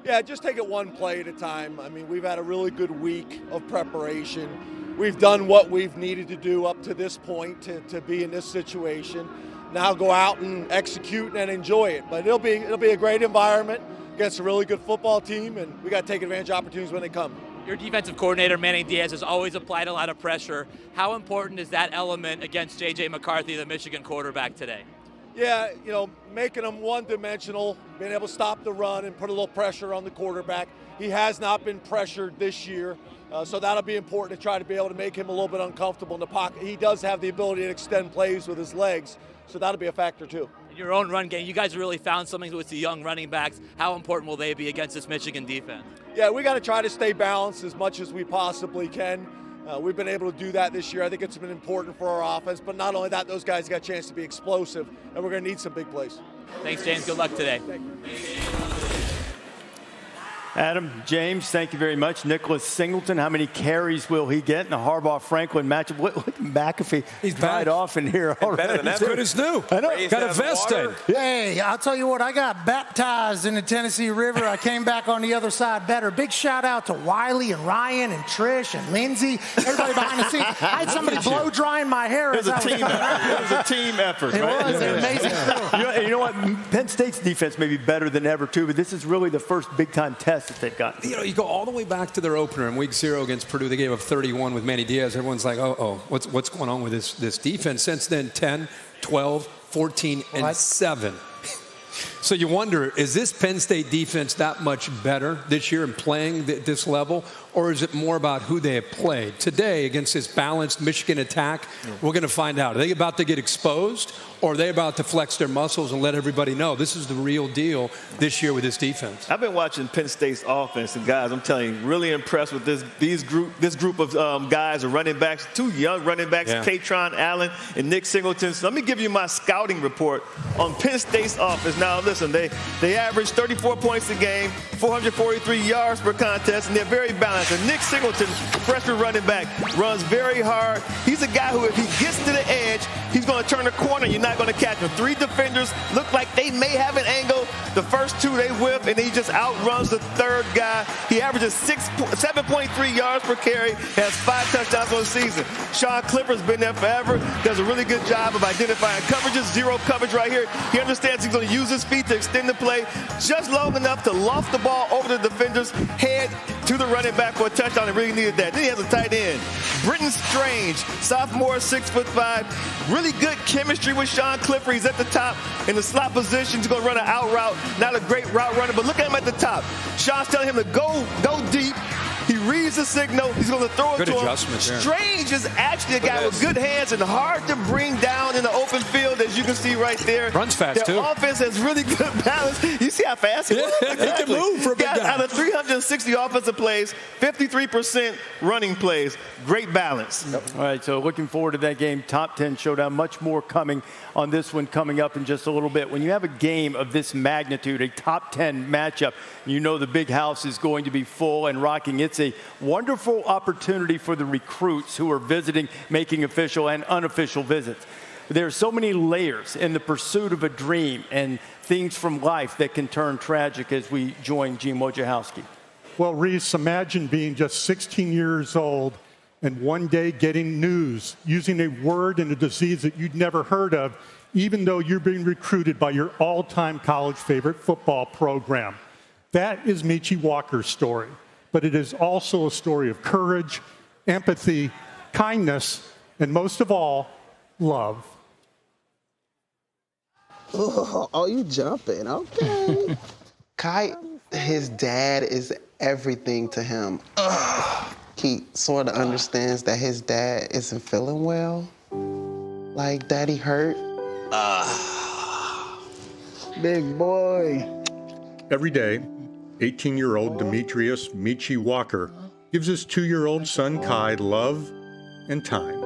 Yeah, just take it one play at a time. I mean, we've had a really good week of preparation. We've done what we've needed to do up to this point to be in this situation. Now go out and execute and enjoy it. But it'll be a great environment against a really good football team, and we got to take advantage of opportunities when they come. Your defensive coordinator, Manning Diaz, has always applied a lot of pressure. How important is that element against J.J. McCarthy, the Michigan quarterback, today? Yeah, you know, making them one-dimensional, being able to stop the run and put a little pressure on the quarterback. He has not been pressured this year, so that'll be important to try to be able to make him a little bit uncomfortable in the pocket. He does have the ability to extend plays with his legs, so that'll be a factor too. In your own run game, you guys really found something with the young running backs. How important will they be against this Michigan defense? Yeah, we got to try to stay balanced as much as we possibly can. We've been able to do that this year. I think it's been important for our offense, but not only that, those guys got a chance to be explosive, and we're going to need some big plays. Thanks, James. Good luck today. Adam, James, thank you very much. Nicholas Singleton, how many carries will he get in the Harbaugh-Franklin matchup? Look at McAfee. He's dried off in here already. Better than ever. Good as new. I know. Got a vest in. Hey, I'll tell you what, I got baptized in the Tennessee River. I came back on the other side better. Big shout out to Wiley and Ryan and Trish and Lindsay, everybody behind the scenes. I had somebody blow drying my hair. It was a team effort. It was an amazing crew. You know what? Penn State's defense may be better than ever, too, but this is really the first big-time test that they've got. You go all the way back to their opener in week 0 against Purdue. They gave up 31 with Manny Diaz. Everyone's like, what's going on with this defense? Since then, 10, 12, 14, and 7. So you wonder, is this Penn State defense that much better this year in playing this level, or is it more about who they have played? Today, against this balanced Michigan attack, we're going to find out. Are they about to get exposed, or are they about to flex their muscles and let everybody know this is the real deal this year with this defense? I've been watching Penn State's offense, and guys, I'm telling you, really impressed with this group of guys, or running backs, 2 young running backs, Katron Allen and Nick Singleton. So let me give you my scouting report on Penn State's offense. Now, listen, they average 34 points a game, 443 yards per contest, and they're very balanced. And Nick Singleton, freshman running back, runs very hard. He's a guy who, if he gets to the edge, he's going to turn the corner. You're not going to catch him. 3 defenders look like they may have an angle. The first 2 they whip, and he just outruns the 3rd guy. He averages 7.3 yards per carry, has 5 touchdowns on the season. Sean Clifford's been there forever, does a really good job of identifying coverages, 0 coverage right here. He understands he's going to use his feet to extend the play just long enough to loft the ball over the defender's head to the running back for a touchdown. He really needed that. Then he has a tight end, Britton Strange, sophomore, 6'5", really good chemistry with Sean Clifford. He's at the top in the slot position. He's going to run an out route. Not a great route runner, but look at him at the top. Sean's telling him to go deep. He reads the signal. He's going to throw it good to him. Adjustment there. Strange is actually a guy with good hands and hard to bring down in the open field, as you can see right there. Runs fast, Their offense has really good balance. You see how fast he He can move for a big guy. Out of 360 offensive plays, 53% running plays. Great balance. All right, so looking forward to that game. Top 10 showdown. Much more coming on this one coming up in just a little bit. When you have a game of this magnitude, a top 10 matchup, you know the big house is going to be full and rocking. It's a wonderful opportunity for the recruits who are visiting, making official and unofficial visits. There are so many layers in the pursuit of a dream and things from life that can turn tragic as we join Gene Wojciechowski. Well, Reese, imagine being just 16 years old and one day getting news using a word and a disease that you'd never heard of, even though you're being recruited by your all-time college favorite football program. That is Michi Walker's story, but it is also a story of courage, empathy, kindness, and most of all, love. Oh, you jumping, okay. Kai, his dad is everything to him. He sort of understands that his dad isn't feeling well. Like, Daddy hurt. Big boy. Every day, 18-year-old Demetrius Michi Walker gives his 2-year-old son Kai love and time.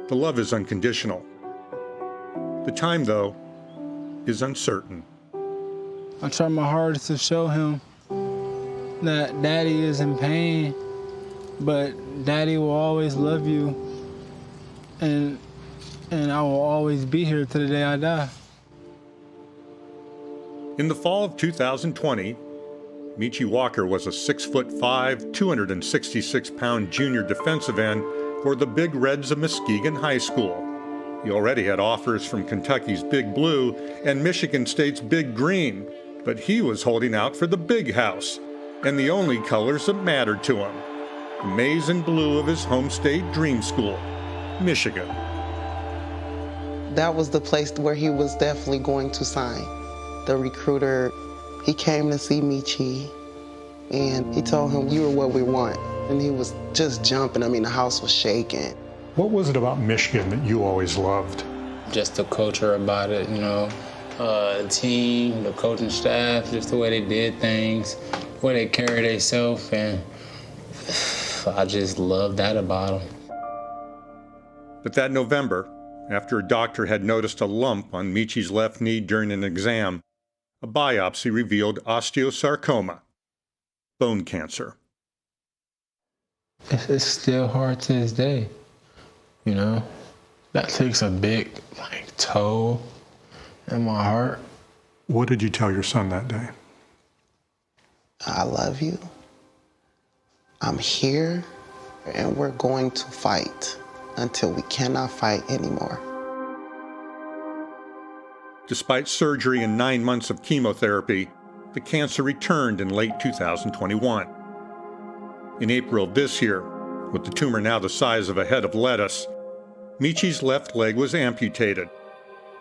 The love is unconditional. The time, though, is uncertain. I try my hardest to show him that Daddy is in pain, but Daddy will always love you, and I will always be here to the day I die. In the fall of 2020, Michi Walker was a 6'5", 266-pound junior defensive end for the Big Reds of Muskegon High School. He already had offers from Kentucky's Big Blue and Michigan State's Big Green, but he was holding out for the Big House and the only colors that mattered to him, the maize and blue of his home state dream school, Michigan. That was the place where he was definitely going to sign. The recruiter, he came to see Michi, and he told him, "You are what we want." And he was just jumping. I mean, the house was shaking. What was it about Michigan that you always loved? Just the culture about it, the team, the coaching staff, just the way they did things, the way they carried themselves, and I just love that about them. But that November, after a doctor had noticed a lump on Michi's left knee during an exam, a biopsy revealed osteosarcoma, bone cancer. It's still hard to this day, you know? That takes a big, toll in my heart. What did you tell your son that day? I love you. I'm here, and we're going to fight until we cannot fight anymore. Despite surgery and 9 months of chemotherapy, the cancer returned in late 2021. In April of this year, with the tumor now the size of a head of lettuce, Michi's left leg was amputated,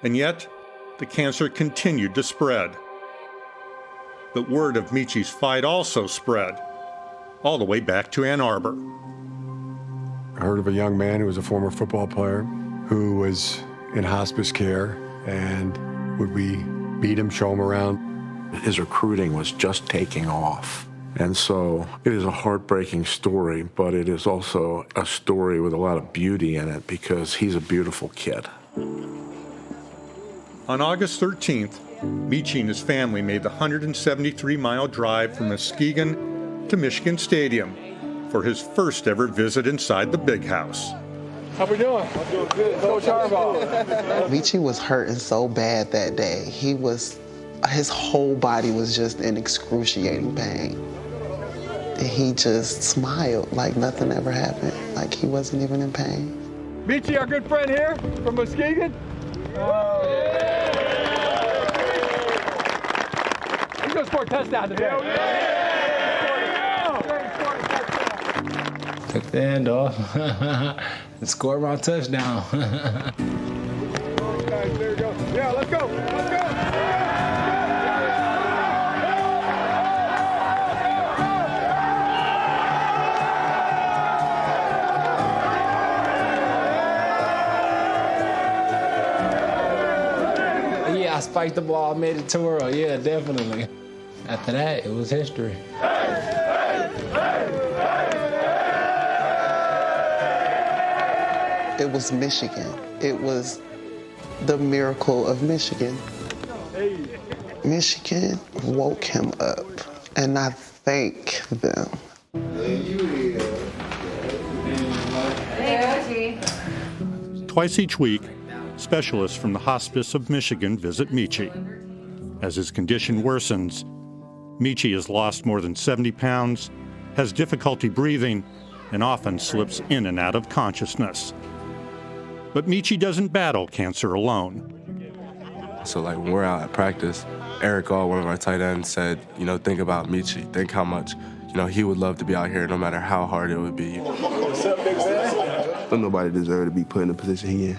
and yet the cancer continued to spread. But word of Michi's fight also spread, all the way back to Ann Arbor. I heard of a young man who was a former football player who was in hospice care, and would we meet him, show him around? His recruiting was just taking off. And so it is a heartbreaking story, but it is also a story with a lot of beauty in it because he's a beautiful kid. On August 13th, Michi and his family made the 173-mile drive from Muskegon to Michigan Stadium for his first ever visit inside the Big House. How we doing? I'm doing good. Coach Harbaugh. Michi was hurting so bad that day. His whole body was just in excruciating pain. And he just smiled like nothing ever happened, like he wasn't even in pain. Michi, our good friend here from Muskegon. He's going to score a touchdown today. Took the hand off and scored my touchdown. There you go. Yeah, let's go. Let's go. Yeah, I spiked the ball, made it twirl. Yeah, definitely. After that, it was history. It was Michigan. It was the miracle of Michigan. Michigan woke him up, and I thank them. Twice each week, specialists from the Hospice of Michigan visit Michi. As his condition worsens, Michi has lost more than 70 pounds, has difficulty breathing, and often slips in and out of consciousness. But Michi doesn't battle cancer alone. So when we're out at practice, Eric All, one of our tight ends, said, think about Michi. Think how much, he would love to be out here no matter how hard it would be. What's up, big man? But nobody deserves to be put in the position he in.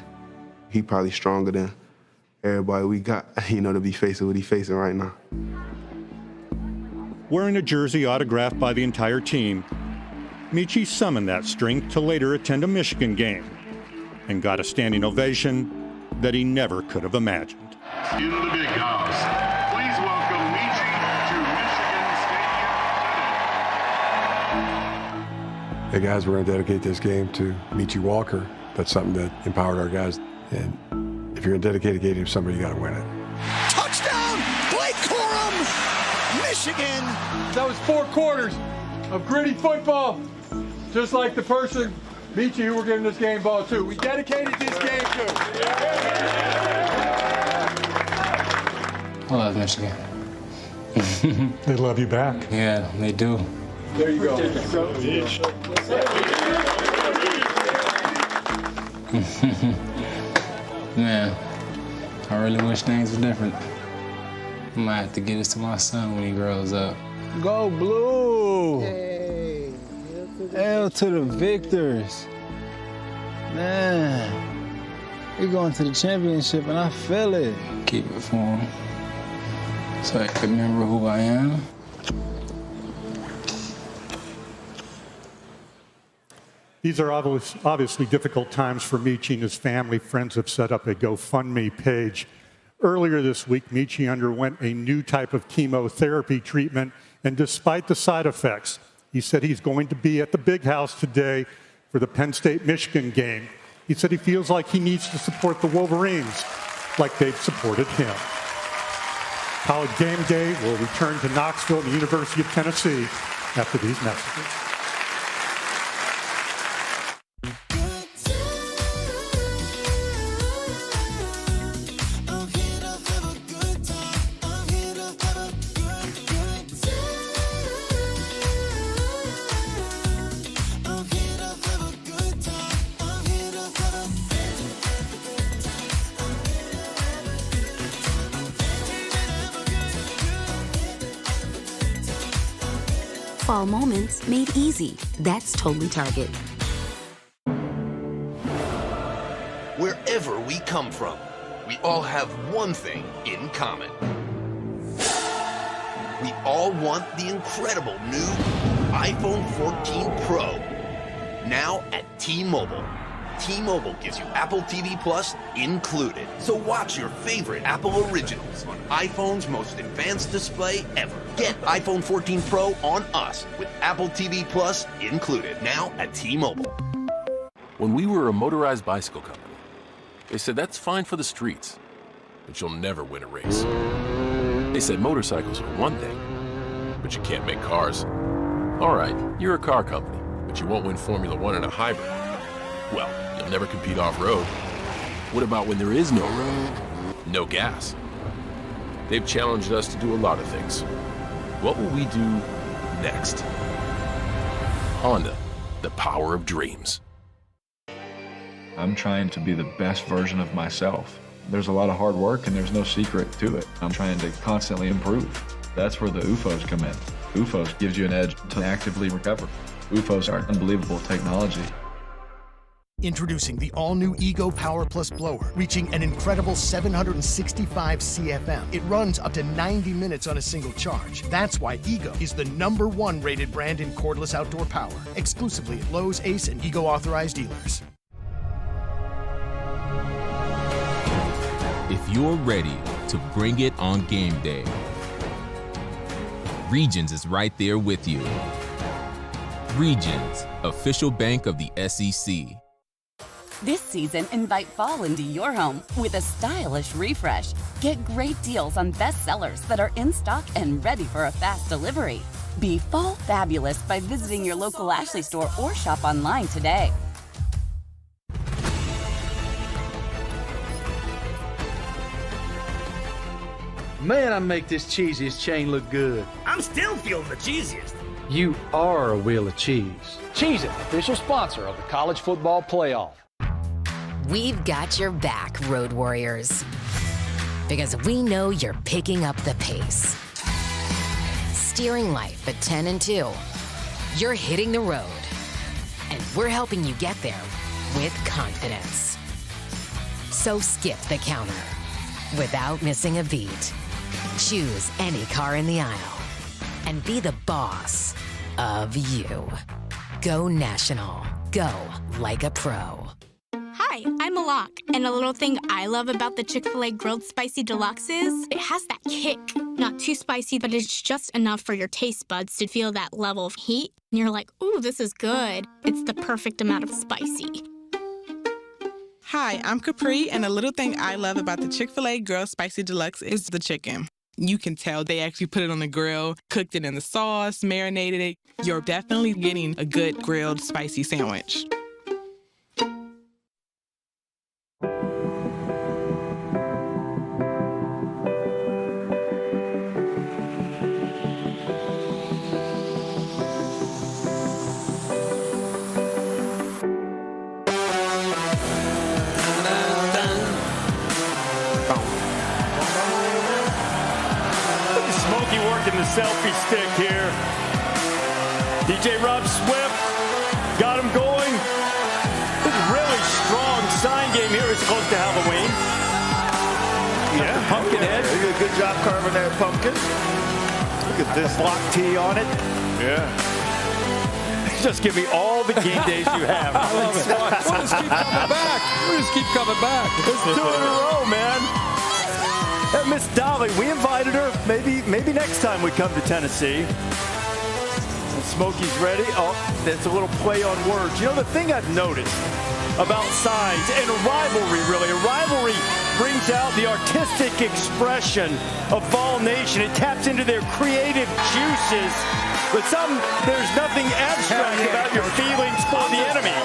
He probably stronger than everybody we got, to be facing what he's facing right now. Wearing a jersey autographed by the entire team, Michi summoned that strength to later attend a Michigan game and got a standing ovation that he never could have imagined. In the Big House, please welcome Michi to Michigan Stadium. Hey guys, we're going to dedicate this game to Michi Walker. That's something that empowered our guys. And if you're going to dedicate a game to somebody, you got to win it. Touchdown, Blake Corum, Michigan. That was 4 quarters of gritty football, just like the person, Michi, who we're giving this game ball to. We dedicated this game to. I love Michigan. They love you back. Yeah, they do. There you go. Man, I really wish things were different. I might have to get this to my son when he grows up. Go Blue! Hey, L to the victors. Man, we going to the championship and I feel it. Keep it for him so I can remember who I am. These are obviously difficult times for Michi and his family. Friends have set up a GoFundMe page. Earlier this week, Michi underwent a new type of chemotherapy treatment, and despite the side effects, he said he's going to be at the Big House today for the Penn State-Michigan game. He said he feels like he needs to support the Wolverines like they've supported him. College Game Day will return to Knoxville and the University of Tennessee after these messages. Fall moments made easy. That's totally Target. Wherever we come from, we all have one thing in common. We all want the incredible new iPhone 14 Pro. Now at T-Mobile. T-Mobile gives you Apple TV Plus included. So watch your favorite Apple originals on iPhone's most advanced display ever. Get iPhone 14 Pro on us with Apple TV Plus included. Now at T-Mobile. When we were a motorized bicycle company, they said that's fine for the streets, but you'll never win a race. They said motorcycles are one thing, but you can't make cars. All right, you're a car company, but you won't win Formula One in a hybrid. Well, you'll never compete off-road. What about when there is no road? No gas. They've challenged us to do a lot of things. What will we do next? Honda, the power of dreams. I'm trying to be the best version of myself. There's a lot of hard work and there's no secret to it. I'm trying to constantly improve. That's where the UFOs come in. UFOs gives you an edge to actively recover. UFOs are unbelievable technology. Introducing the all-new Ego Power Plus blower, reaching an incredible 765 CFM. It runs up to 90 minutes on a single charge. That's why Ego is the #1 rated brand in cordless outdoor power, exclusively at Lowe's, Ace, and Ego authorized dealers. If you're ready to bring it on game day, Regions is right there with you. Regions, official bank of the SEC. This season, invite fall into your home with a stylish refresh. Get great deals on bestsellers that are in stock and ready for a fast delivery. Be fall fabulous by visiting your local Ashley store or shop online today. Man, I make this cheesiest chain look good. I'm still feeling the cheesiest. You are a wheel of cheese. Cheez It, official sponsor of the College Football Playoff. We've got your back, Road Warriors. Because we know you're picking up the pace. Steering life at 10 and 2. You're hitting the road. And we're helping you get there with confidence. So skip the counter without missing a beat. Choose any car in the aisle and be the boss of you. Go national. Go like a pro. Hi, I'm Alok, and a little thing I love about the Chick-fil-A Grilled Spicy Deluxe is it has that kick. Not too spicy, but it's just enough for your taste buds to feel that level of heat. And you're like, ooh, this is good. It's the perfect amount of spicy. Hi, I'm Capri, and a little thing I love about the Chick-fil-A Grilled Spicy Deluxe is the chicken. You can tell they actually put it on the grill, cooked it in the sauce, marinated it. You're definitely getting a good grilled spicy sandwich. The selfie stick here. DJ Rob Swift got him going. Really strong sign game here. It's close to Halloween. Yeah, pumpkin head. You did a good job carving that pumpkin. Look at this block tee on it. Yeah. Just give me all the game days you have. I love it. We'll just keep coming back. We'll just keep coming back. It's 2 in a row, man. Miss Dolly, we invited her. Maybe next time we come to Tennessee. And Smokey's ready. Oh, that's a little play on words. You know, the thing I've noticed about signs and a rivalry brings out the artistic expression of Vol Nation. It taps into their creative juices. But there's nothing abstract about your feelings for the enemy.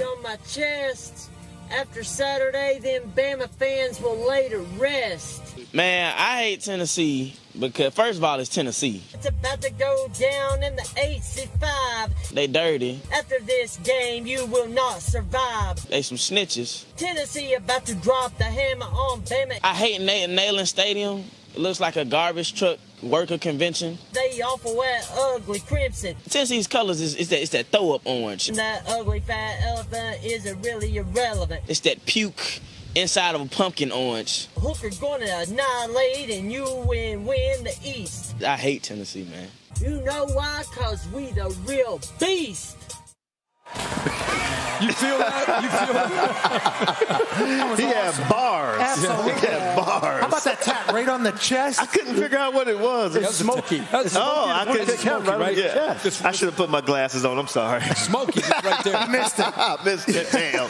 On my chest. After Saturday, then Bama fans will lay to rest. Man, I hate Tennessee because, first of all, it's Tennessee. It's about to go down in the AC5. They dirty. After this game, you will not survive. They some snitches. Tennessee about to drop the hammer on Bama. I hate Neyland Stadium. It looks like a garbage truck worker convention. They awful wet, ugly crimson. Tennessee's colors is that throw-up orange. And that ugly fat elephant isn't really irrelevant. It's that puke inside of a pumpkin orange. Hooker gonna annihilate and you win the East. I hate Tennessee, man. You know why? Cause we the real beast. You feel that? You feel that? He had bars. Absolutely. He had bars. How about that tap right on the chest? I couldn't figure out what it was. It's smoky. I couldn't count right? Yeah. I should have put my glasses on. I'm sorry. Smoky right there. Missed it. I missed it. Damn.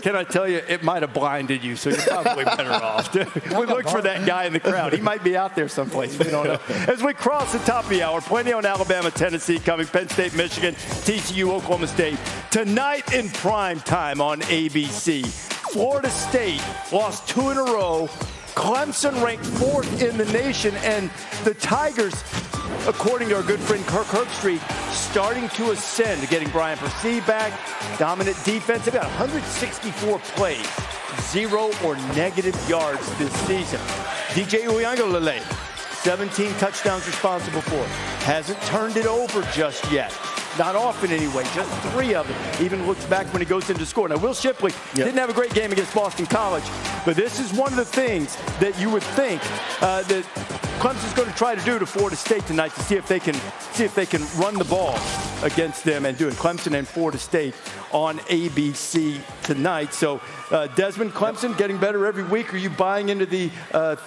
Can I tell you, it might have blinded you, so you're probably better off. We looked for that guy in the crowd. He might be out there someplace. We don't know. As we cross the top of the hour, plenty on Alabama, Tennessee coming, Penn State, Michigan, TCU, Oklahoma State. Tonight in prime time on ABC, Florida State lost 2 in a row. Clemson ranked 4th in the nation, and the Tigers, according to our good friend Kirk Herbstreit, starting to ascend, getting Brian Persee back, dominant defense. They've got 164 plays, 0 or negative yards this season. DJ Uiagalelei, 17 touchdowns responsible for. Hasn't turned it over just yet. Not often anyway, just 3 of them. Even looks back when he goes in to score. Now, Will Shipley didn't have a great game against Boston College, but this is one of the things that you would think that Clemson's going to try to do to Florida State tonight to see if they can run the ball against them and do it. Clemson and Florida State on ABC tonight. So Desmond, Clemson getting better every week. Are you buying into the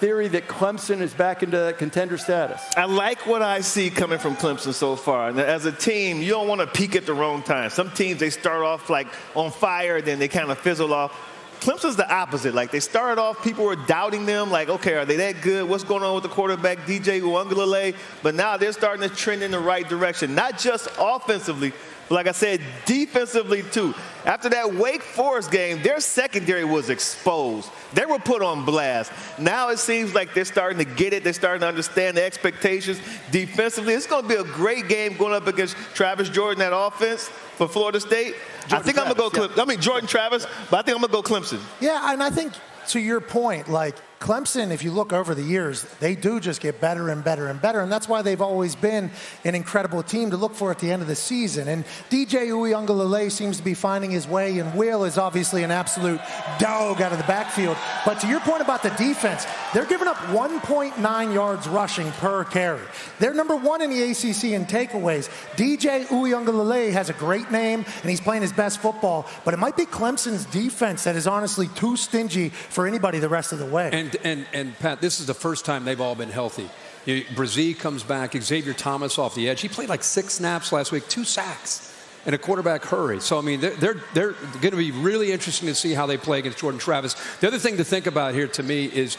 theory that Clemson is back into contender status? I like what I see coming from Clemson so far. And as a team, you don't want to peak at the wrong time. Some teams, they start off like on fire, then they kind of fizzle off. Clemson's the opposite. Like, they started off, people were doubting them. Like, okay, are they that good? What's going on with the quarterback, DJ Uiagalelei? But now they're starting to trend in the right direction. Not just offensively, but like I said, defensively too. After that Wake Forest game, their secondary was exposed. They were put on blast. Now it seems like they're starting to get it. They're starting to understand the expectations defensively. It's going to be a great game going up against Travis Jordan, that offense for Florida State. I think I'm going to go Clemson. I mean, Jordan Travis, but I think I'm going to go Clemson. Yeah, and I think to your point, like Clemson, if you look over the years, they do just get better and better and better, and that's why they've always been an incredible team to look for at the end of the season. And DJ Uiagalelei seems to be finding his way, and Will is obviously an absolute dog out of the backfield. But to your point about the defense, they're giving up 1.9 yards rushing per carry. They're number 1 in the ACC in takeaways. DJ Uiagalelei has a great name, and he's playing his best football, but it might be Clemson's defense that is honestly too stingy for anybody the rest of the way. And Pat, this is the first time they've all been healthy. Brzee comes back, Xavier Thomas off the edge. He played like 6 snaps last week, 2 sacks, and a quarterback hurry. So, I mean, they're going to be really interesting to see how they play against Jordan Travis. The other thing to think about here to me is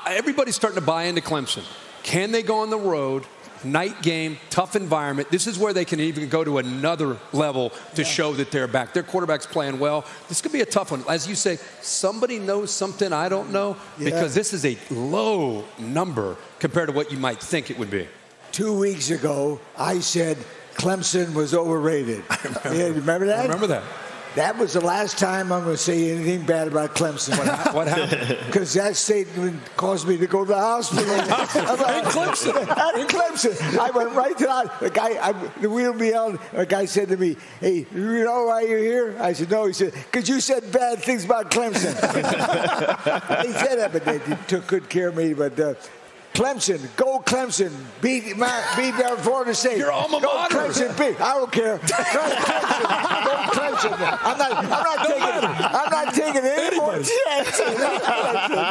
everybody's starting to buy into Clemson. Can they go on the road? Night game, tough environment. This is where they can even go to another level to show that they're back. Their quarterback's playing well. This could be a tough one. As you say, somebody knows something I don't know, because this is a low number compared to what you might think it would be. 2 weeks ago, I said Clemson was overrated. Remember that? I remember that. That was the last time I'm going to say anything bad about Clemson. What happened? Because that statement caused me to go to the hospital. In Clemson. In Clemson. I went right to the guy. The wheeled me out. A guy said to me, "Hey, you know why you're here?" I said, "No." He said, "Because you said bad things about Clemson." He said that, but they took good care of me. But Clemson, go Clemson, beat Florida State. Your alma mater. Go Clemson, beat. I don't care. Go Clemson. I'm not taking any more chances.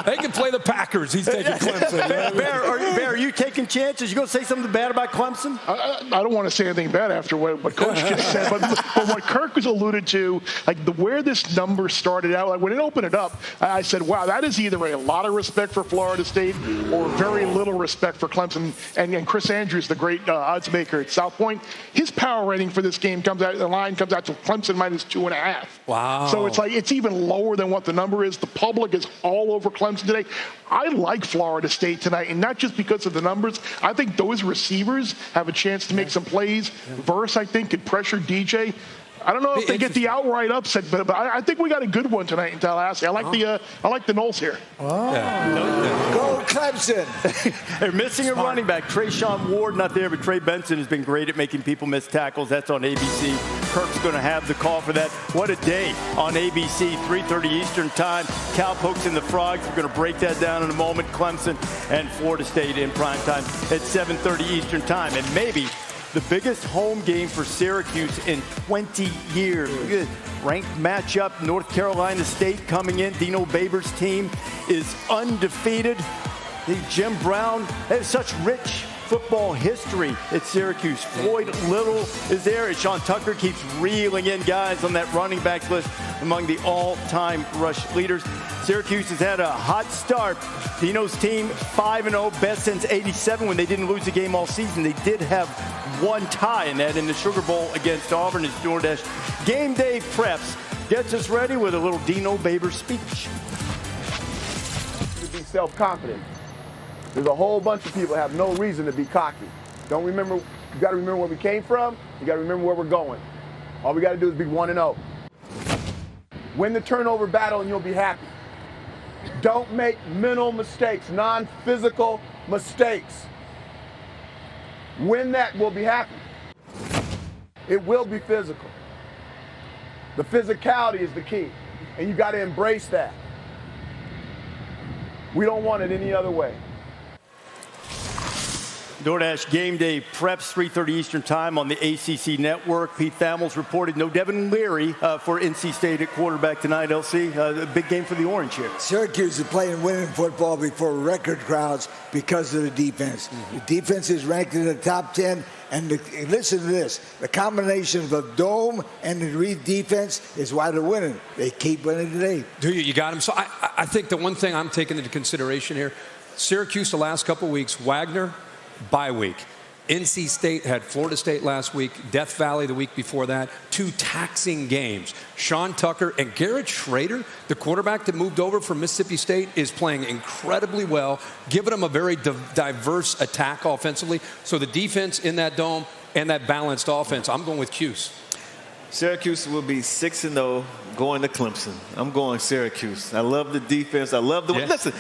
They can play the Packers. He's taking Clemson. Bear, are you taking chances? You going to say something bad about Clemson? I don't want to say anything bad after what Coach just said, but what Kirk was alluded to, like where this number started out, like when it opened it up, I said, wow, that is either a lot of respect for Florida State or very little respect for Clemson. And Chris Andrews, the great odds maker at South Point, his power rating for this game comes out, the line comes out to Clemson -2.5. Wow. So it's like, it's even lower than what the number is. The public is all over Clemson today. I like Florida State tonight, and not just because of the numbers. I think those receivers have a chance to make some plays. Verse, I think, could pressure DJ. I don't know if they get the outright upset, but I think we got a good one tonight in Tallahassee. I like the Knowles here. Oh. Yeah. Go Clemson. They're missing a running back. Trayshawn Ward not there, but Trey Benson has been great at making people miss tackles. That's on ABC. Kirk's going to have the call for that. What a day on ABC, 3:30 Eastern time. Cowpokes and the Frogs. We're going to break that down in a moment. Clemson and Florida State in prime time at 7:30 Eastern time. And maybe the biggest home game for Syracuse in 20 years. Ranked matchup, North Carolina State coming in. Dino Babers' team is undefeated. Jim Brown has such rich football history at Syracuse. Floyd Little is there, and Sean Tucker keeps reeling in guys on that running backs list among the all-time rush leaders. Syracuse has had a hot start. Dino's team 5-0, best since '87 when they didn't lose a game all season. They did have one tie in that in the Sugar Bowl against Auburn. It's DoorDash Game Day Preps gets us ready with a little Dino Babers speech. To be self-confident. There's a whole bunch of people that have no reason to be cocky. You got to remember where we came from. You got to remember where we're going. All we got to do is be 1-0. Win the turnover battle and you'll be happy. Don't make mental mistakes, non-physical mistakes. Win that, we'll be happy. It will be physical. The physicality is the key, and you got to embrace that. We don't want it any other way. DoorDash Game Day Preps, 3:30 Eastern time on the ACC Network. Pete Thamels reported no Devin Leary for NC State at quarterback tonight, LC. A big game for the Orange here. Syracuse is playing winning football before record crowds because of the defense. The defense is ranked in the top 10. And listen to this. The combination of the dome and the Reed defense is why they're winning. They keep winning today. Do you? You got him. So I think the one thing I'm taking into consideration here, Syracuse the last couple weeks, Wagner, bye week. NC State had Florida State last week, Death Valley the week before that, 2 taxing games. Sean Tucker and Garrett Schrader, the quarterback that moved over from Mississippi State, is playing incredibly well, giving them a very diverse attack offensively. So the defense in that dome and that balanced offense, I'm going with Cuse. Syracuse will be 6-0 going to Clemson. I'm going Syracuse. I love the defense. I love the listen.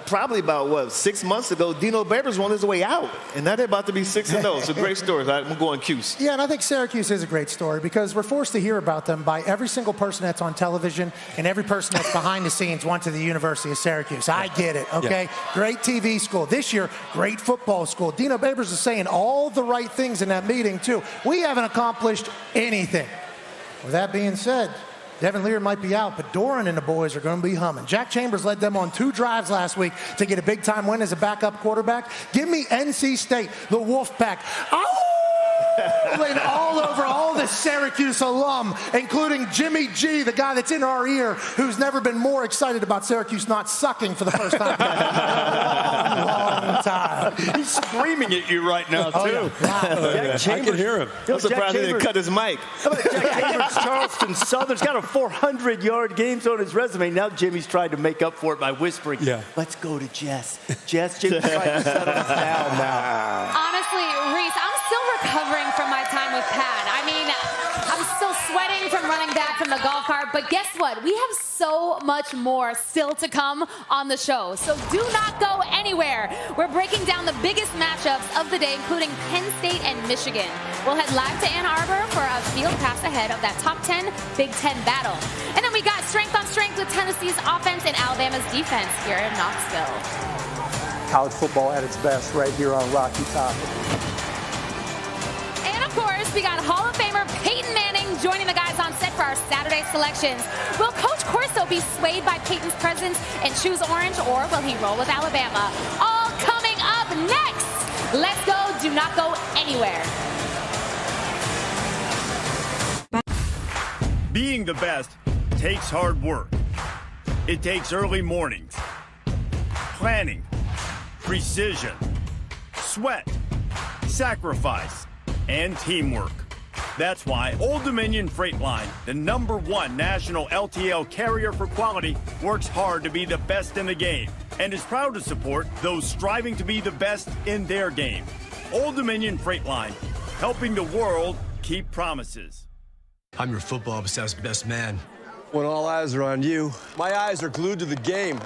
Probably about 6 months ago, Dino Babers won his way out, and now they're about to be 6-0. It's a great story. I'm going Cuse. Yeah, and I think Syracuse is a great story because we're forced to hear about them by every single person that's on television and every person that's behind the scenes went to the University of Syracuse. I get it, okay? Yeah. Great TV school. This year, great football school. Dino Babers is saying all the right things in that meeting, too. We haven't accomplished anything. With that being said, Devin Leary might be out, but Doran and the boys are going to be humming. Jack Chambers led them on 2 drives last week to get a big-time win as a backup quarterback. Give me NC State, the Wolfpack. All over all the Syracuse alum, including Jimmy G, the guy that's in our ear, who's never been more excited about Syracuse not sucking for the first time in a long time. He's screaming at you right now, too. Oh, yeah. Wow. I can hear him. I'm surprised he didn't cut his mic. Jack Chambers, Charleston Southern's got a 400-yard games on his resume. Now Jimmy's trying to make up for it by whispering, let's go to Jess. Jess, Jimmy's trying to settle us down now. Honestly, Reese, I'm still recovering from my time with Pat. I mean, I'm still sweating from running back from the golf cart, but guess what? We have so much more still to come on the show, so do not go anywhere. We're breaking down the biggest matchups of the day, including Penn State and Michigan. We'll head live to Ann Arbor for a field pass ahead of that top 10 Big Ten battle. And then we got strength on strength with Tennessee's offense and Alabama's defense here in Knoxville. college football at its best right here on Rocky Top. And of course, we got Hall of Famer Peyton Manning joining the guys on set for our Saturday selections. Will Coach Corso be swayed by Peyton's presence and choose orange, or will he roll with Alabama? All coming up next. Let's go. Do not go anywhere. Being the best takes hard work. It takes early mornings, planning, precision, sweat, sacrifice, and teamwork. That's why Old Dominion Freight Line, the #1 national LTL carrier for quality, works hard to be the best in the game and is proud to support those striving to be the best in their game. Old Dominion Freight Line, helping the world keep promises. I'm your football obsessed best man. When all eyes are on you, my eyes are glued to the game.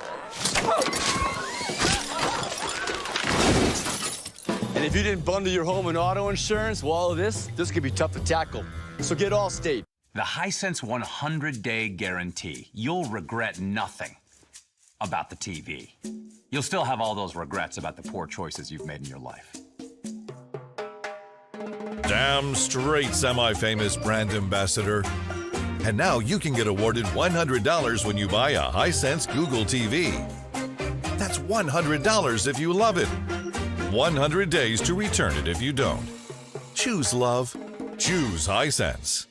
And if you didn't bundle your home and auto insurance, well, all of this could be tough to tackle. So get Allstate. The Hisense 100-day guarantee. You'll regret nothing about the TV. You'll still have all those regrets about the poor choices you've made in your life. Damn straight, semi-famous brand ambassador. And now you can get awarded $100 when you buy a Hisense Google TV. That's $100 if you love it. 100 days to return it if you don't. Choose love. Choose Hisense.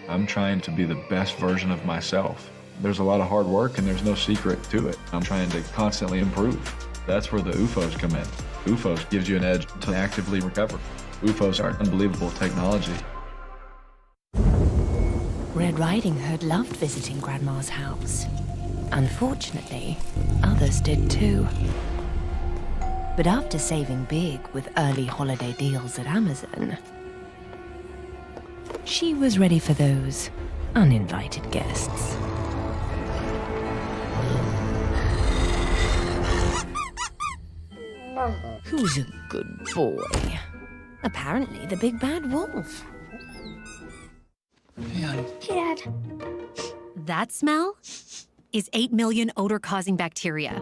I'm trying to be the best version of myself. There's a lot of hard work and there's no secret to it. I'm trying to constantly improve. That's where the UFOs come in. UFOs gives you an edge to actively recover. UFOs are unbelievable technology. Red Riding Hood loved visiting Grandma's house. Unfortunately, others did too. But after saving big with early holiday deals at Amazon, she was ready for those uninvited guests. Who's a good boy? Apparently the big bad wolf. Hey, Dad. That smell is 8 million odor-causing bacteria.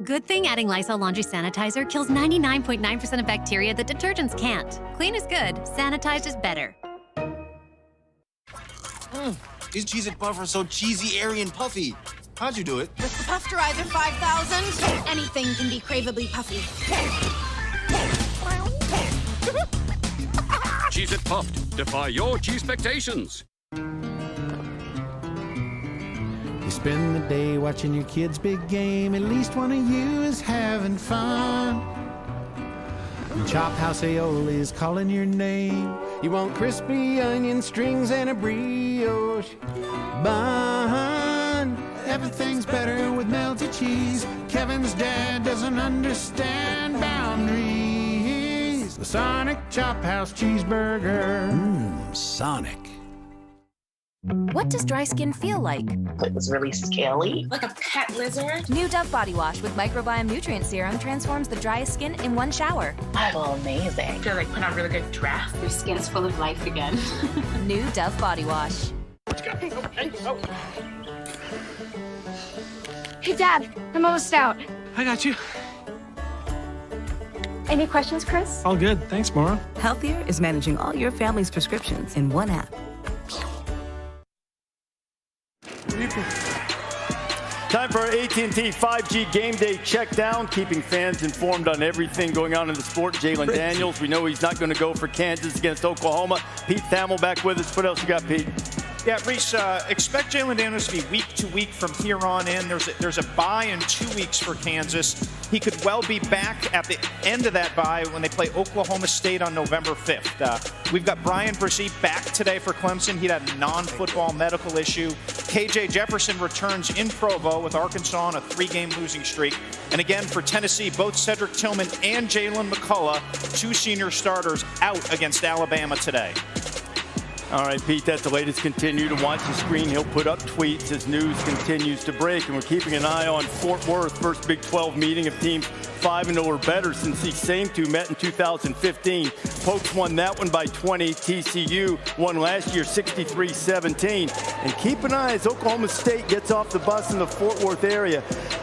Good thing adding Lysol laundry sanitizer kills 99.9% of bacteria that detergents can't. Clean is good, sanitized is better. These Cheez-It Puffs are so cheesy, airy, and puffy. How'd you do it? With the Puffterizer 5000, anything can be craveably puffy. Cheez-It Puffed. Defy your cheese expectations. You spend the day watching your kid's big game. At least one of you is having fun. And Chop House Aioli is calling your name. You want crispy onion strings and a brioche bun. Everything's better with melted cheese. Kevin's dad doesn't understand boundaries. The Sonic Chop House cheeseburger. Sonic. What does dry skin feel like? It was really scaly. Like a pet lizard? New Dove Body Wash with Microbiome Nutrient Serum transforms the driest skin in one shower. I feel amazing. I feel like put on a really good dress. Your skin's full of life again. New Dove Body Wash. Hey, Dad, I'm almost out. I got you. Any questions, Chris? All good. Thanks, Maura. Healthier is managing all your family's prescriptions in one app. Time for our AT&T 5G Game Day check down, keeping fans informed on everything going on in the sport. Jalen Daniels, we know he's not going to go for Kansas against Oklahoma. Pete Thamel back with us. What else you got, Pete? Yeah, Reese, expect Jalen Daniels to be week to week from here on in. There's a bye in 2 weeks for Kansas. He could well be back at the end of that bye when they play Oklahoma State on November 5th. We've got Brian Brzee back today for Clemson. He had a non-football medical issue. KJ Jefferson returns in Provo with Arkansas on a 3-game losing streak. And again, for Tennessee, both Cedric Tillman and Jalen McCullough, 2 senior starters, out against Alabama today. All right, Pete, that's the latest. Continue to watch the screen. He'll put up tweets as news continues to break. And we're keeping an eye on Fort Worth, first Big 12 meeting of teams 35-0 or better since these same two met in 2015. Pokes won that one by 20. TCU won last year 63-17. And keep an eye as Oklahoma State gets off the bus in the Fort Worth area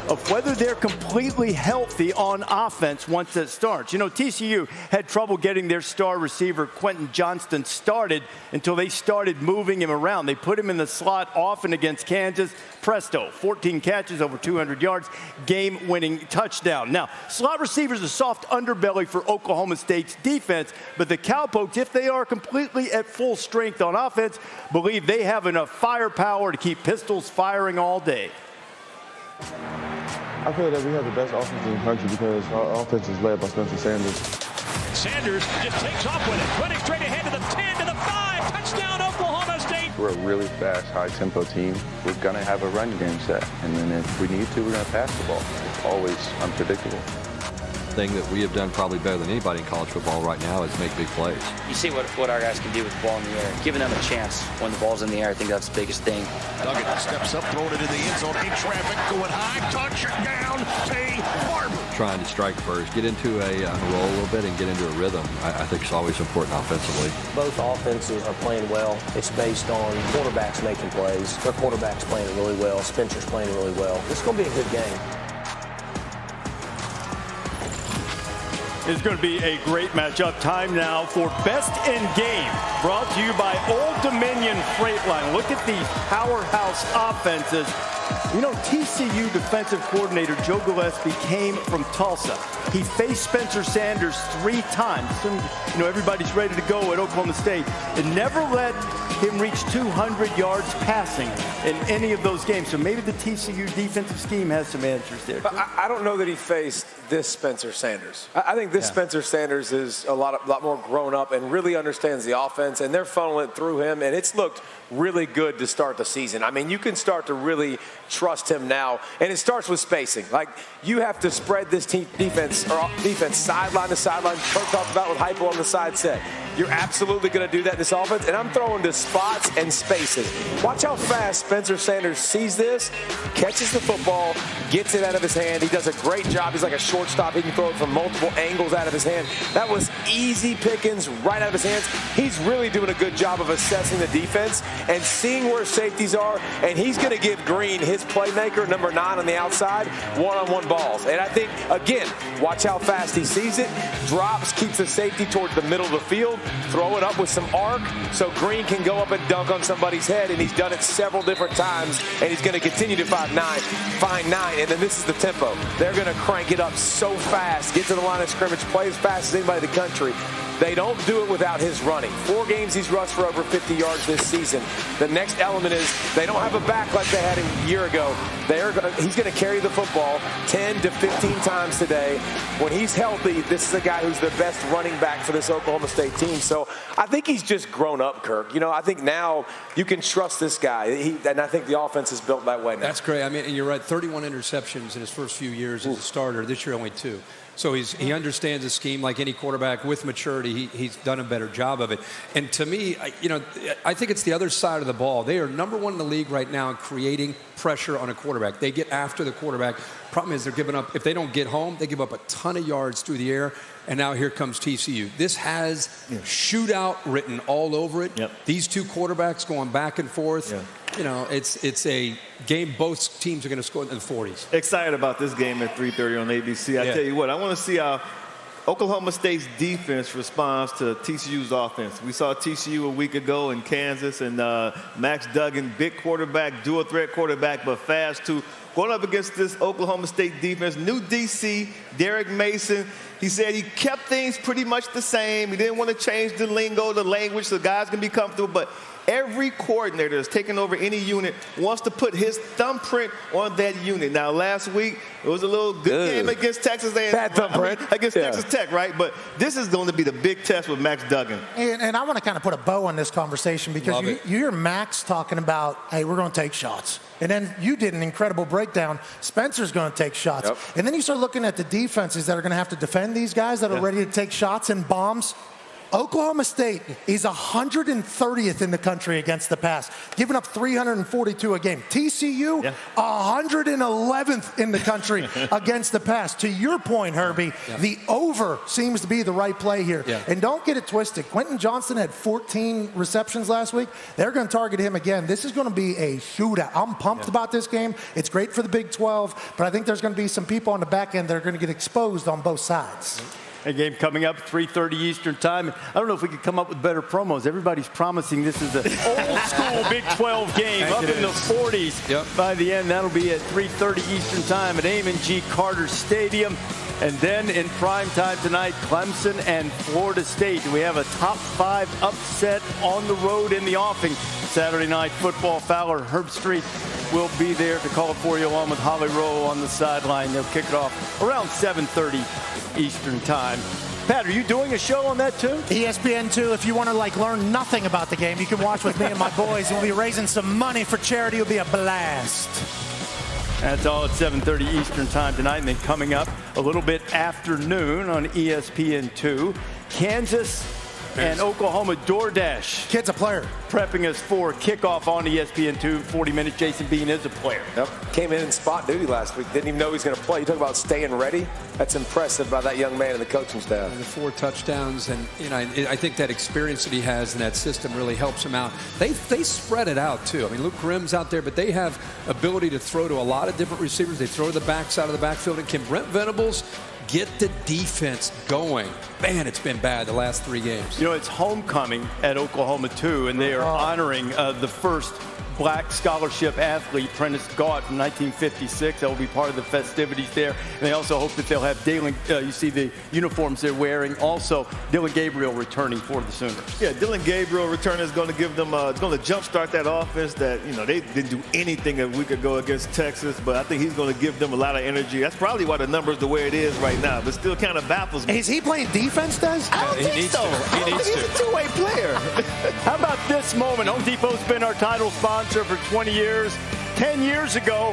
of whether they're completely healthy on offense once it starts. You know, TCU had trouble getting their star receiver, Quentin Johnston, started until they started moving him around. They put him in the slot often against Kansas. Presto, 14 catches, over 200 yards, game-winning touchdown. Now, slot receivers are a soft underbelly for Oklahoma State's defense, but the Cowpokes, if they are completely at full strength on offense, believe they have enough firepower to keep pistols firing all day. I feel that we have the best offense in the country because our offense is led by Spencer Sanders. Sanders just takes off with it, running straight ahead to the 10, to the 5, touchdown Oklahoma State. We're a really fast, high-tempo team. We're going to have a run game set, and then if we need to, we're going to pass the ball. It's always unpredictable. Thing that we have done probably better than anybody in college football right now is make big plays. You see what our guys can do with the ball in the air. Giving them a chance when the ball's in the air, I think that's the biggest thing. Duggan steps up, throwing it in the end zone, in traffic, going high, touchdown, Tay Barber. Trying to strike first, get into a roll a little bit and get into a rhythm, I think is always important offensively. Both offenses are playing well. It's based on quarterbacks making plays. Their quarterback's playing really well. Spencer's playing really well. It's going to be a good game. It's going to be a great matchup. Time now for Best in Game, brought to you by Old Dominion Freight Line. Look at these powerhouse offenses. You know, TCU defensive coordinator Joe Gillespie came from Tulsa. He faced Spencer Sanders 3 times. You know, everybody's ready to go at Oklahoma State. It never let him reach 200 yards passing in any of those games. So maybe the TCU defensive scheme has some answers there. But I don't know that he faced this Spencer Sanders. I think this Spencer Sanders is a lot more grown up and really understands the offense, and they're funneling it through him, and it's looked really good to start the season. I mean, you can start to really trust him now, and it starts with spacing. Like, you have to spread this defense sideline to sideline. Kirk talked about with Heupel on the side set. You're absolutely going to do that in this offense, and I'm throwing to spots and spaces. Watch how fast Spencer Sanders sees this, catches the football, gets it out of his hand. He does a great job. He's like a shortstop. He can throw it from multiple angles out of his hand. That was easy pickings right out of his hands. He's really doing a good job of assessing the defense and seeing where safeties are, and he's going to give Green, his playmaker, number 9 on the outside, one-on-one balls. And I think, again, watch how fast he sees it, drops, keeps the safety towards the middle of the field, throw it up with some arc so Green can go up and dunk on somebody's head, and he's done it several different times, and he's going to continue to find 9, and then this is the tempo. They're going to crank it up so fast, get to the line of scrimmage, play as fast as anybody in the country. They don't do it without his running. 4 games he's rushed for over 50 yards this season. The next element is they don't have a back like they had a year ago. He's going to carry the football 10 to 15 times today. When he's healthy, this is a guy who's the best running back for this Oklahoma State team. So I think he's just grown up, Kirk. You know, I think now you can trust this guy. And I think the offense is built that way now. That's great. I mean, you're right. 31 interceptions in his first few years as a starter. This year, only 2. So he understands the scheme like any quarterback with maturity. He's done a better job of it. And to me, I think it's the other side of the ball. They are number 1 in the league right now in creating pressure on a quarterback. They get after the quarterback. Problem is they're giving up. If they don't get home, they give up a ton of yards through the air. And now here comes TCU. This has shootout written all over it. Yep. These 2 quarterbacks going back and forth. Yeah. You know, it's a game both teams are going to score in the 40s. Excited about this game at 3:30 on ABC. I tell you what, I want to see how Oklahoma State's defense responds to TCU's offense. We saw TCU a week ago in Kansas, and Max Duggan, big quarterback, dual threat quarterback, but fast too. Going up against this Oklahoma State defense, new DC, Derek Mason. He said he kept things pretty much the same. He didn't want to change the lingo, the language, so guys can be comfortable. But every coordinator that's taking over any unit wants to put his thumbprint on that unit. Now, last week, it was a little good game against Texas A&M. Bad thumbprint. Against Texas Tech, right? But this is going to be the big test with Max Duggan. And I want to kind of put a bow on this conversation because you hear Max talking about, hey, we're going to take shots. And then you did an incredible breakdown. Spencer's going to take shots. Yep. And then you start looking at the defenses that are going to have to defend these guys that are ready to take shots and bombs. Oklahoma State is 130th in the country against the pass, giving up 342 a game. TCU, 111th in the country against the pass. To your point, Herbie, the over seems to be the right play here. And don't get it twisted. Quentin Johnston had 14 receptions last week. They're going to target him again. This is going to be a shootout. I'm pumped about this game. It's great for the Big 12, but I think there's going to be some people on the back end that are going to get exposed on both sides. A game coming up, 3:30 Eastern time. I don't know if we could come up with better promos. Everybody's promising this is an old-school Big 12 game up in the 40s. By the end, that'll be at 3:30 Eastern time at Amon G. Carter Stadium. And then in prime time tonight, Clemson and Florida State. We have a top 5 upset on the road in the offing. Saturday night football. Fowler Herbstreit will be there to call it for you along with Holly Rowe on the sideline. They'll kick it off around 7:30 Eastern time. Pat, are you doing a show on that too? ESPN 2. If you want to learn nothing about the game, you can watch with me and my boys. We'll be raising some money for charity. It'll be a blast. That's all at 7:30 Eastern time tonight. And then coming up a little bit after noon on ESPN 2, Kansas and Oklahoma DoorDash. Kid's a player. Prepping us for kickoff on ESPN 2. 40 minutes. Jason Bean is a player. Came in spot duty last week. Didn't even know he was going to play. You talk about staying ready. That's impressive by that young man and the coaching staff. And the 4 touchdowns, and I think that experience that he has in that system really helps him out. They spread it out too. I mean, Luke Grimm's out there, but they have ability to throw to a lot of different receivers. They throw to the backside of the backfield, and can Brent Venables get the defense going? Man, it's been bad the last 3 games. You know, it's homecoming at Oklahoma too, and they are honoring the first Black scholarship athlete, Prentice Gaunt, from 1956. That will be part of the festivities there. And they also hope that they'll have Dillon, you see the uniforms they're wearing. Also, Dillon Gabriel returning for the Sooners. Yeah, Dillon Gabriel returning is going to give them, it's going to jumpstart that offense that, they didn't do anything a week ago against Texas, but I think he's going to give them a lot of energy. That's probably why the number's the way it is right now, but still kind of baffles me. Is he playing defense, Des? I don't think so. He needs to. He's a two-way player. How about this moment? Home Depot's been our title sponsor for 20 years. 10 years ago,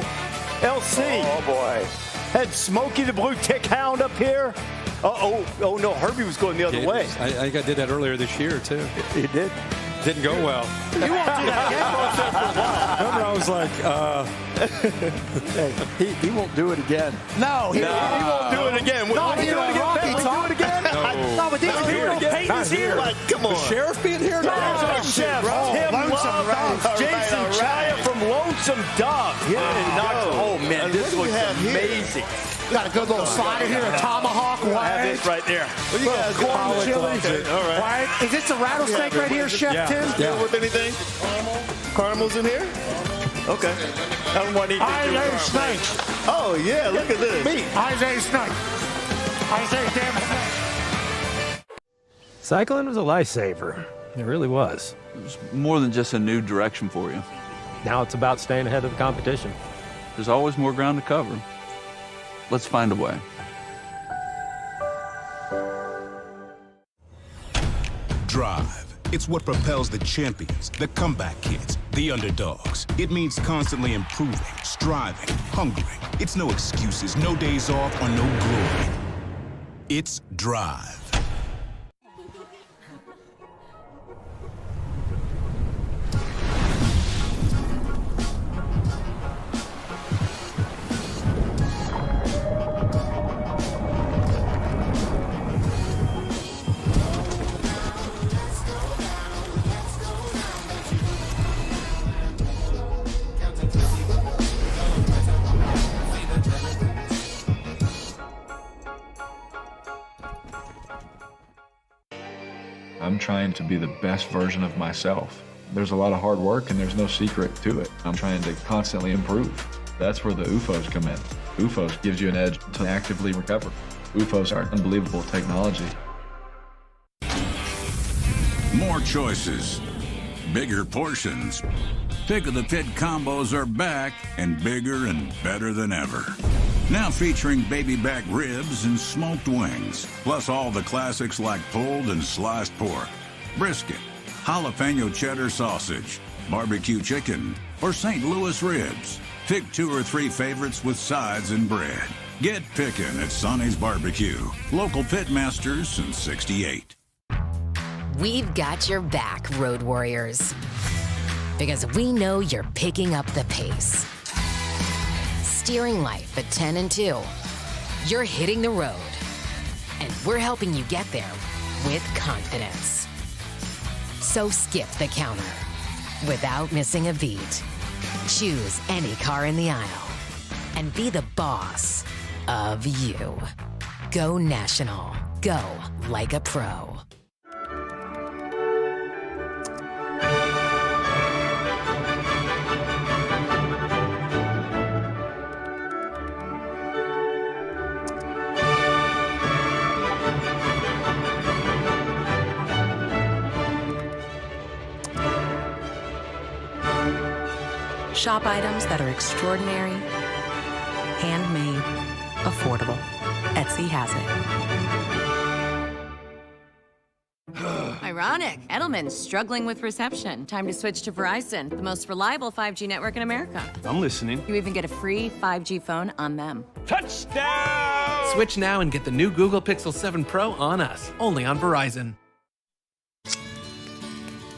LC. Oh, boy. Had Smokey the Blue Tick Hound up here. Oh, no, Herbie was going the other way. I think I did that earlier this year, too. He did. Didn't go well. You won't do that Remember, I was like, hey, he won't do it again. No, he won't do it again. No, Will he do it again? Rocky, Will he do it again? No, but Peyton's here. Like, come on. The sheriff being here? No, Chef. Tim Love. Jason Chaya from Lonesome Dove. Oh, man, this looks amazing. We got a good little slider here, a tomahawk. I have this right there. What you guys corn chili. Okay, all right. Right. Is this a rattlesnake right here, Chef Tim? Yeah. With anything? Caramel's in here? Okay. I don't want anything to do with snake. Oh, yeah, look at this. Me. Isaiah Snake. Isaiah damn snake. Cycling was a lifesaver. It really was. It was more than just a new direction for you. Now it's about staying ahead of the competition. There's always more ground to cover. Let's find a way. Drive. It's what propels the champions, the comeback kids, the underdogs. It means constantly improving, striving, hungering. It's no excuses, no days off, or no glory. It's Drive. I'm trying to be the best version of myself. There's a lot of hard work and there's no secret to it. I'm trying to constantly improve. That's where the UFOs come in. UFOs gives you an edge to actively recover. UFOs are unbelievable technology. More choices, bigger portions. Pick of the Pit combos are back and bigger and better than ever. Now featuring baby back ribs and smoked wings, plus all the classics like pulled and sliced pork, brisket, jalapeno cheddar sausage, barbecue chicken, or St. Louis ribs. Pick 2 or 3 favorites with sides and bread. Get pickin' at Sonny's Barbecue. Local pit masters since '68. We've got your back, Road Warriors. Because we know you're picking up the pace. Steering life at 10 and 2. You're hitting the road. And we're helping you get there with confidence. So skip the counter without missing a beat. Choose any car in the aisle and be the boss of you. Go national. Go like a pro. Shop items that are extraordinary, handmade, affordable. Etsy has it. Ironic. Edelman's struggling with reception. Time to switch to Verizon, the most reliable 5G network in America. I'm listening. You even get a free 5G phone on them. Touchdown! Switch now and get the new Google Pixel 7 Pro on us, only on Verizon.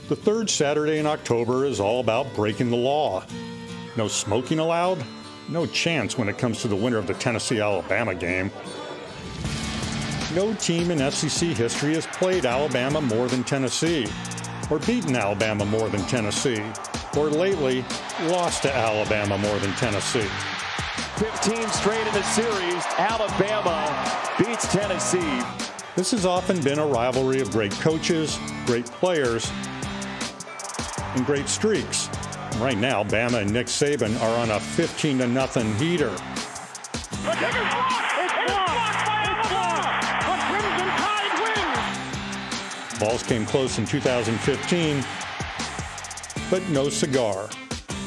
The third Saturday in October is all about breaking the law. No smoking allowed? No chance when it comes to the winner of the Tennessee-Alabama game. No team in SEC history has played Alabama more than Tennessee, or beaten Alabama more than Tennessee, or lately lost to Alabama more than Tennessee. 15 straight in the series, Alabama beats Tennessee. This has often been a rivalry of great coaches, great players, and great streaks. Right now, Bama and Nick Saban are on a 15-0 heater. Balls came close in 2015, but no cigar.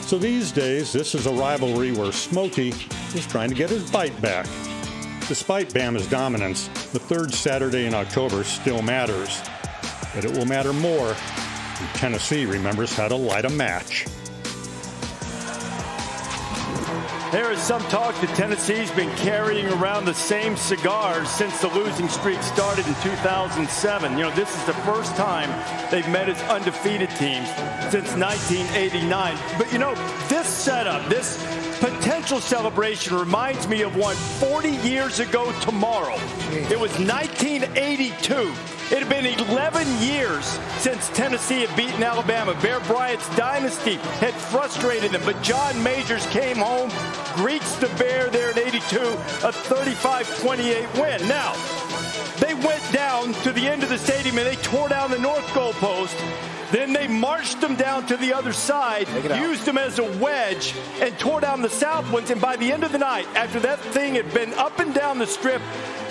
So these days, this is a rivalry where Smokey is trying to get his bite back. Despite Bama's dominance, the third Saturday in October still matters. But it will matter more if Tennessee remembers how to light a match. There is some talk that Tennessee's been carrying around the same cigars since the losing streak started in 2007. You know, this is the first time they've met as undefeated teams since 1989. But, you know, this setup, this potential celebration reminds me of one 40 years ago tomorrow. It was 1982. It had been 11 years since Tennessee had beaten Alabama. Bear Bryant's dynasty had frustrated them, but John Majors came home, greets the Bear there in 82, a 35-28 win. Now, they went down to the end of the stadium and they tore down the north goalpost. Then they marched them down to the other side, used them as a wedge, and tore down the south ones. And by the end of the night, after that thing had been up and down the strip,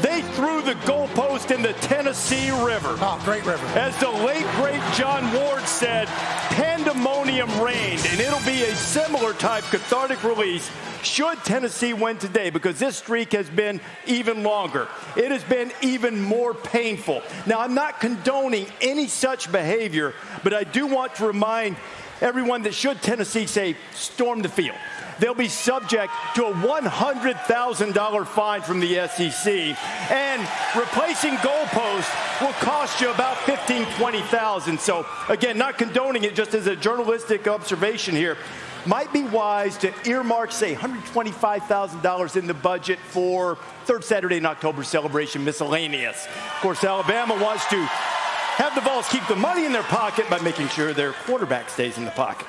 they threw the goalpost in the Tennessee River. Oh, great river. As the late, great John Ward said, pandemonium reigned, and it'll be a similar type cathartic release should Tennessee win today, because this streak has been even longer. It has been even more painful. Now, I'm not condoning any such behavior, but I do want to remind everyone that should Tennessee say storm the field, they'll be subject to a $100,000 fine from the SEC, and replacing goalposts will cost you about $15,000, $20,000. So, again, not condoning it, just as a journalistic observation here. Might be wise to earmark, say, $125,000 in the budget for third Saturday in October celebration miscellaneous. Of course, Alabama wants to have the Vols keep the money in their pocket by making sure their quarterback stays in the pocket.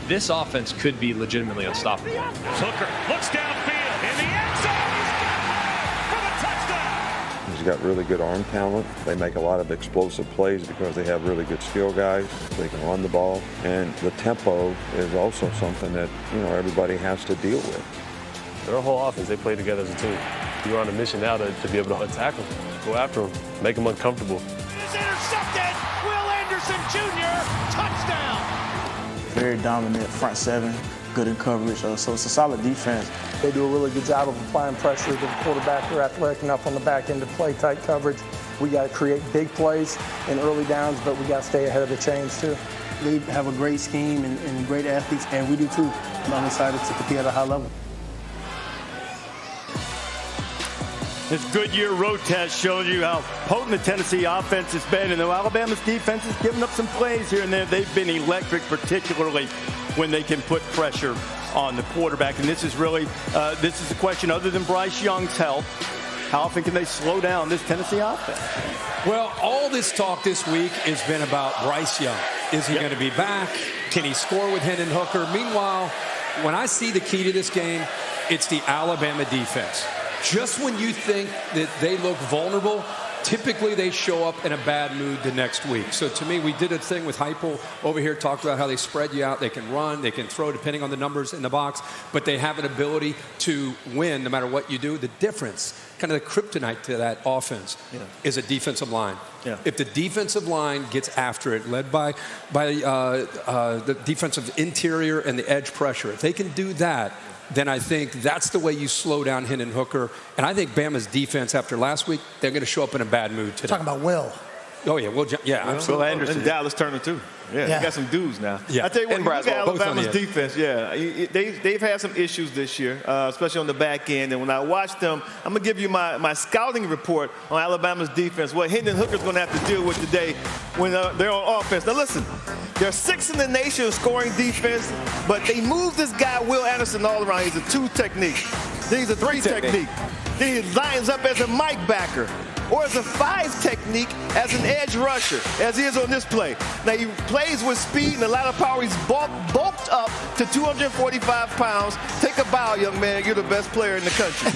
This offense could be legitimately unstoppable. Hooker looks downfield in the end zone for the touchdown. He's got really good arm talent. They make a lot of explosive plays because they have really good skill guys. They can run the ball. And the tempo is also something that, you know, everybody has to deal with. Their whole offense, they play together as a team. You're on a mission now to be able to attack them, go after them, make them uncomfortable. It is intercepted. Will Anderson Jr. touchdown. Very dominant front seven, good in coverage, so it's a solid defense. They do a really good job of applying pressure to the quarterback. They're athletic enough on the back end to play tight coverage. We got to create big plays in early downs, but we got to stay ahead of the chains too. They have a great scheme and great athletes, and we do too. I'm excited to compete at a high level. This Goodyear road test shows you how potent the Tennessee offense has been. And though Alabama's defense has given up some plays here and there, they've been electric, particularly when they can put pressure on the quarterback. And this is really, this is a question other than Bryce Young's health. How often can they slow down this Tennessee offense? Well, all this talk this week has been about Bryce Young. Is he going to be back? Can he score with Hendon Hooker? Meanwhile, when I see the key to this game, it's the Alabama defense. Just when you think that they look vulnerable, typically they show up in a bad mood the next week. So to me, we did a thing with Heupel over here, talked about how they spread you out. They can run, they can throw depending on the numbers in the box, but they have an ability to win no matter what you do. The difference, kind of the kryptonite to that offense, is a defensive line. Yeah. If the defensive line gets after it, led by the defensive interior and the edge pressure, if they can do that, then I think that's the way you slow down Hendon Hooker. And I think Bama's defense after last week, they're going to show up in a bad mood today. Talking about Will. Oh, yeah. Well, yeah, absolutely. And Dallas Turner, too. Yeah, he got some dudes now. Yeah. I tell you what, And look at Braswell, Alabama's defense. Yeah, they've had some issues this year, especially on the back end. And when I watch them, I'm going to give you my scouting report on Alabama's defense, what Hendon Hooker's going to have to deal with today when they're on offense. Now, listen, they're 6th in the nation in scoring defense, but they move this guy, Will Anderson, all around. He's a 2 technique. Then he's a 3 technique. Then he lines up as a Mike backer or as a 5 technique as an edge rusher, as he is on this play. Now, he plays with speed and a lot of power. He's bulked up to 245 pounds. Take a bow, young man. You're the best player in the country.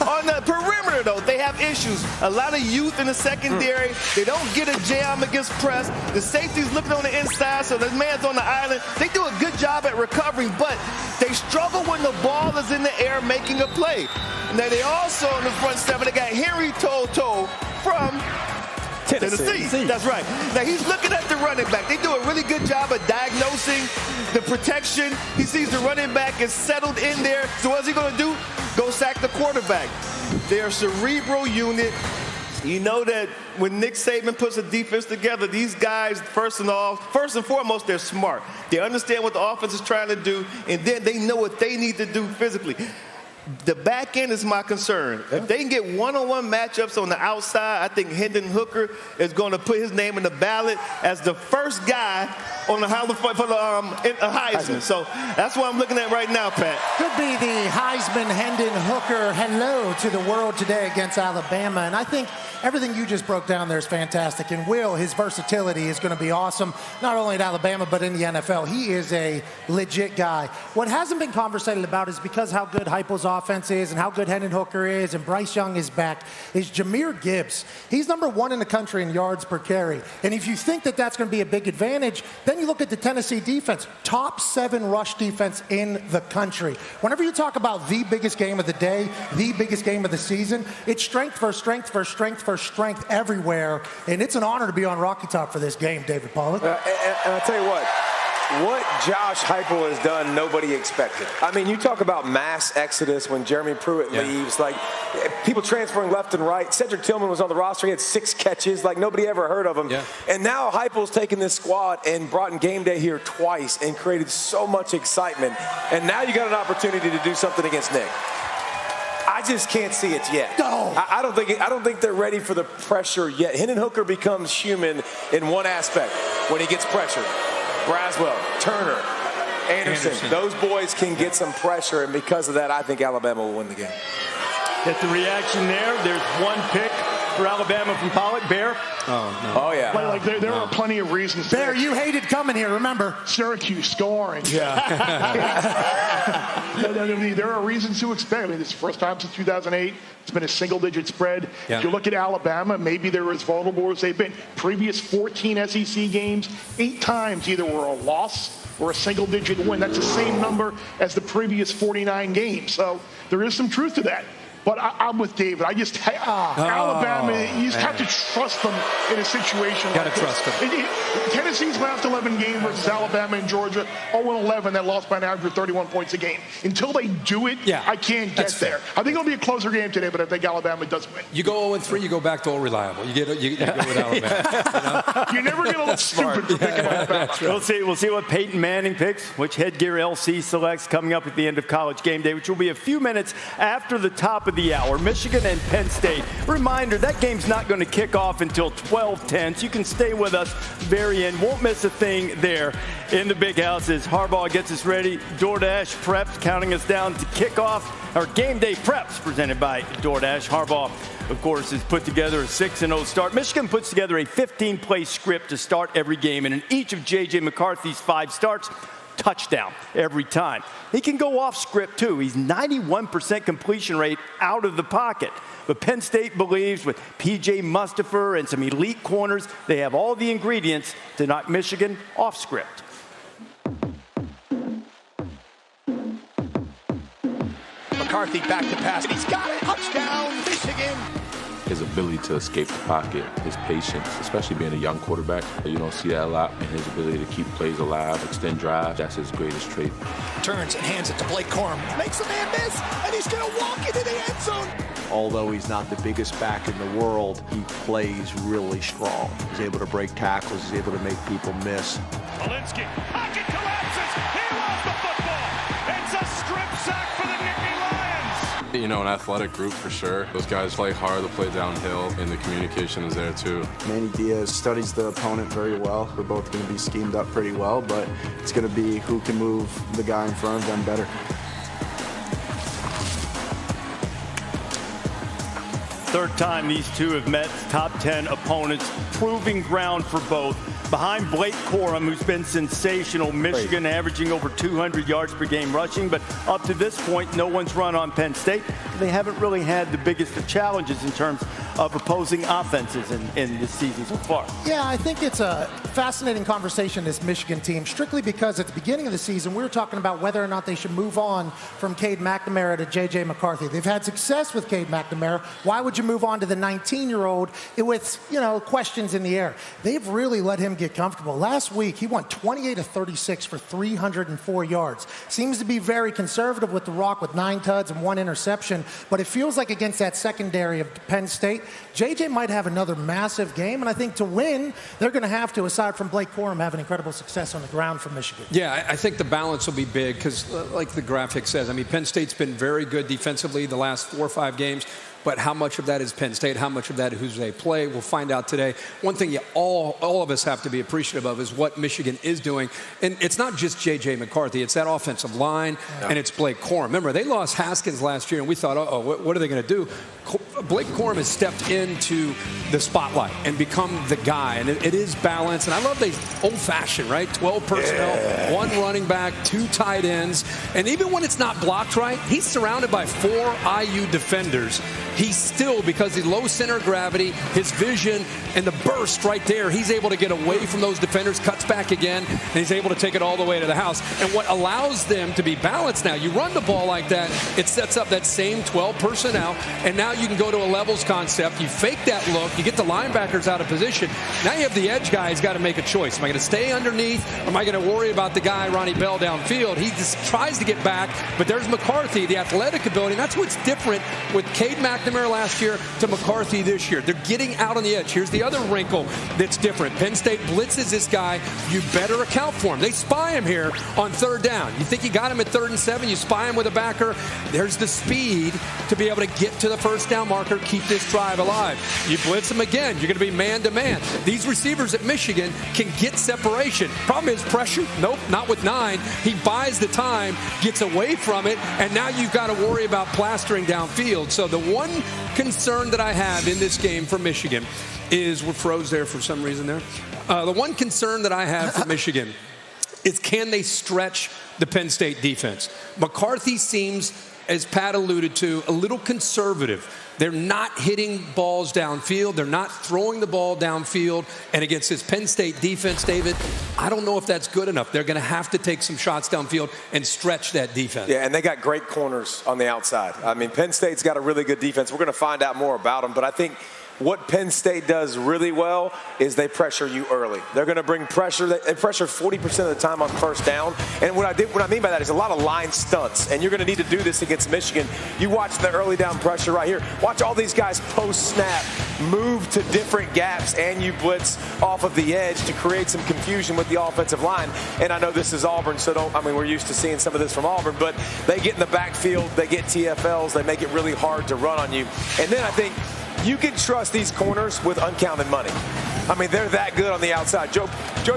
On the perimeter, though, they have issues. A lot of youth in the secondary. They don't get a jam against press. The safety's looking on the inside, so the man's on the island. They do a good job at recovering, but they struggle when the ball is in the air making a play. Now, they also, in the front 7, they got Henry Toto from Tennessee. That's right. Now, he's looking at the running back. They do a really good job of diagnosing the protection. He sees the running back is settled in there. So what's he going to do? Go sack the quarterback. They're a cerebral unit. You know that when Nick Saban puts a defense together, these guys, first and foremost, they're smart. They understand what the offense is trying to do, and then they know what they need to do physically. The back end is my concern. If they can get one-on-one matchups on the outside, I think Hendon Hooker is going to put his name in the ballot as the first guy on the Heisman. So that's what I'm looking at right now, Pat. Could be the Heisman Hendon Hooker hello to the world today against Alabama. And I think everything you just broke down there is fantastic. And Will, his versatility is going to be awesome, not only at Alabama, but in the NFL. He is a legit guy. What hasn't been conversated about is because how good Heupel's offense is and how good Hendon Hooker is and Bryce Young is back, is Jahmyr Gibbs. He's number 1 in the country in yards per carry. And if you think that that's going to be a big advantage, then you look at the Tennessee defense, top 7 rush defense in the country. Whenever you talk about the biggest game of the day, the biggest game of the season, it's strength for strength for strength for strength everywhere. And it's an honor to be on Rocky Top for this game, David Pollack. And I'll tell you what Josh Heupel has done, nobody expected. I mean, you talk about mass exodus when Jeremy Pruitt leaves, like people transferring left and right. Cedric Tillman was on the roster. He had 6 catches, like nobody ever heard of him. Yeah. And now Heupel's taken this squad and brought in Gameday here twice and created so much excitement. And now you got an opportunity to do something against Nick. I just can't see it yet. No. I don't think they're ready for the pressure yet. Hendon Hooker becomes human in one aspect when he gets pressured. Braswell, Turner, Anderson. Those boys can get some pressure, and because of that, I think Alabama will win the game. Get the reaction there. There's 1 pick for Alabama from Pollack. Bear? Oh, yeah. Like there are plenty of reasons. Bear, you hated coming here, remember? Syracuse, go orange. Yeah. There are reasons to expect. I mean, this is the first time since 2008. It's been a single-digit spread. Yeah. If you look at Alabama, maybe they're as vulnerable as they've been. Previous 14 SEC games, 8 times either were a loss or a single-digit win. That's the same number as the previous 49 games. So there is some truth to that. But I'm with David. Alabama, you just have to trust them in a situation like this. Trust them. Tennessee's last 11 games versus Alabama and Georgia, 0-11, that lost by an average of 31 points a game. Until they do it, I can't get there. I think it'll be a closer game today, but I think Alabama does win. You go 0-3, you go back to all reliable. You go with Alabama. You're never going to look stupid for picking Alabama. We'll see what Peyton Manning picks, which headgear LC selects coming up at the end of College Game Day, which will be a few minutes after the top of of the hour, Michigan and Penn State. Reminder, that game's not going to kick off until 12:10, so you can stay with us very end. Won't miss a thing there in the big house as Harbaugh gets us ready. DoorDash Preps counting us down to kick off our Game Day Preps presented by DoorDash. Harbaugh, of course, has put together a 6-0 start. Michigan puts together a 15-play script to start every game, and in each of J.J. McCarthy's 5 starts, touchdown every time. He can go off script too. He's 91% completion rate out of the pocket. But Penn State believes with P.J. Mustipher and some elite corners, they have all the ingredients to knock Michigan off script. McCarthy back to pass, and he's got it. Touchdown, Michigan. His ability to escape the pocket, his patience, especially being a young quarterback. You don't see that a lot. And his ability to keep plays alive, extend drives, that's his greatest trait. Turns and hands it to Blake Corum. Makes a man miss, and he's going to walk into the end zone. Although he's not the biggest back in the world, he plays really strong. He's able to break tackles. He's able to make people miss. Olinsky, pocket collapses. He lost the football. It's a strip sack for the Nittany Lions. You know, an athletic group for sure. Those guys play hard, they play downhill, and the communication is there too. Manny Diaz studies the opponent very well. We're both going to be schemed up pretty well, but it's going to be who can move the guy in front of them better. Third time these two have met top 10 opponents, proving ground for both. Behind Blake Corum, who's been sensational, Michigan averaging over 200 yards per game rushing, but up to this point, no one's run on Penn State. They haven't really had the biggest of challenges in terms of opposing offenses in this season so far. Yeah, I think it's a fascinating conversation, this Michigan team, strictly because at the beginning of the season, we were talking about whether or not they should move on from Cade McNamara to J.J. McCarthy. They've had success with Cade McNamara. Why would you move on to the 19-year-old with, questions in the air? They've really let him get comfortable. Last week, he went 28 of 36 for 304 yards. Seems to be very conservative with the rock with 9 tuds and 1 interception, but it feels like against that secondary of Penn State, J.J. might have another massive game, and I think to win, they're going to have to, aside from Blake Corum, have an incredible success on the ground for Michigan. Yeah, I think the balance will be big because, like the graphic says, Penn State's been very good defensively the last 4 or 5 games. But how much of that is Penn State? How much of that is who they play? We'll find out today. One thing all of us have to be appreciative of is what Michigan is doing. And it's not just J.J. McCarthy. It's that offensive line, and it's Blake Corum. Remember, they lost Haskins last year, and we thought, what are they going to do? Blake Corum has stepped into the spotlight and become the guy. And it is balanced. And I love the old-fashioned, right? 12 personnel, 1 running back, 2 tight ends. And even when it's not blocked right, he's surrounded by 4 IU defenders. He's still, because of low center of gravity, his vision, and the burst right there, he's able to get away from those defenders, cuts back again, and he's able to take it all the way to the house. And what allows them to be balanced now, you run the ball like that, it sets up that same 12 personnel, and now you can go to a levels concept. You fake that look, you get the linebackers out of position. Now you have the edge guy who's got to make a choice. Am I going to stay underneath, or am I going to worry about the guy, Ronnie Bell, downfield? He just tries to get back, but there's McCarthy, the athletic ability, and that's what's different with Cade McNamara last year to McCarthy this year. They're getting out on the edge. Here's the other wrinkle that's different. Penn State blitzes this guy. You better account for him. They spy him here on 3rd down. You think you got him at 3rd and 7, you spy him with a backer. There's the speed to be able to get to the 1st down marker, keep this drive alive. You blitz him again, you're going to be man-to-man. These receivers at Michigan can get separation. Problem is pressure. Nope, not with 9. He buys the time, gets away from it, and now you've got to worry about plastering downfield. So the one concern that I have in this game for Michigan is, we're froze there for some reason there. The one concern that I have for Michigan is, can they stretch the Penn State defense? McCarthy seems, as Pat alluded to, a little conservative. They're not hitting balls downfield. They're not throwing the ball downfield. And against this Penn State defense, David, I don't know if that's good enough. They're going to have to take some shots downfield and stretch that defense. Yeah, and they got great corners on the outside. Penn State's got a really good defense. We're going to find out more about them. But I think what Penn State does really well is they pressure you early. They're going to bring pressure. They pressure 40% of the time on 1st down. And what I mean by that is a lot of line stunts. And you're going to need to do this against Michigan. You watch the early down pressure right here. Watch all these guys post-snap move to different gaps and you blitz off of the edge to create some confusion with the offensive line. And I know this is Auburn, so we're used to seeing some of this from Auburn, but they get in the backfield, they get TFLs, they make it really hard to run on you. And then I think you can trust these corners with uncounted money. I mean, they're that good on the outside. Joey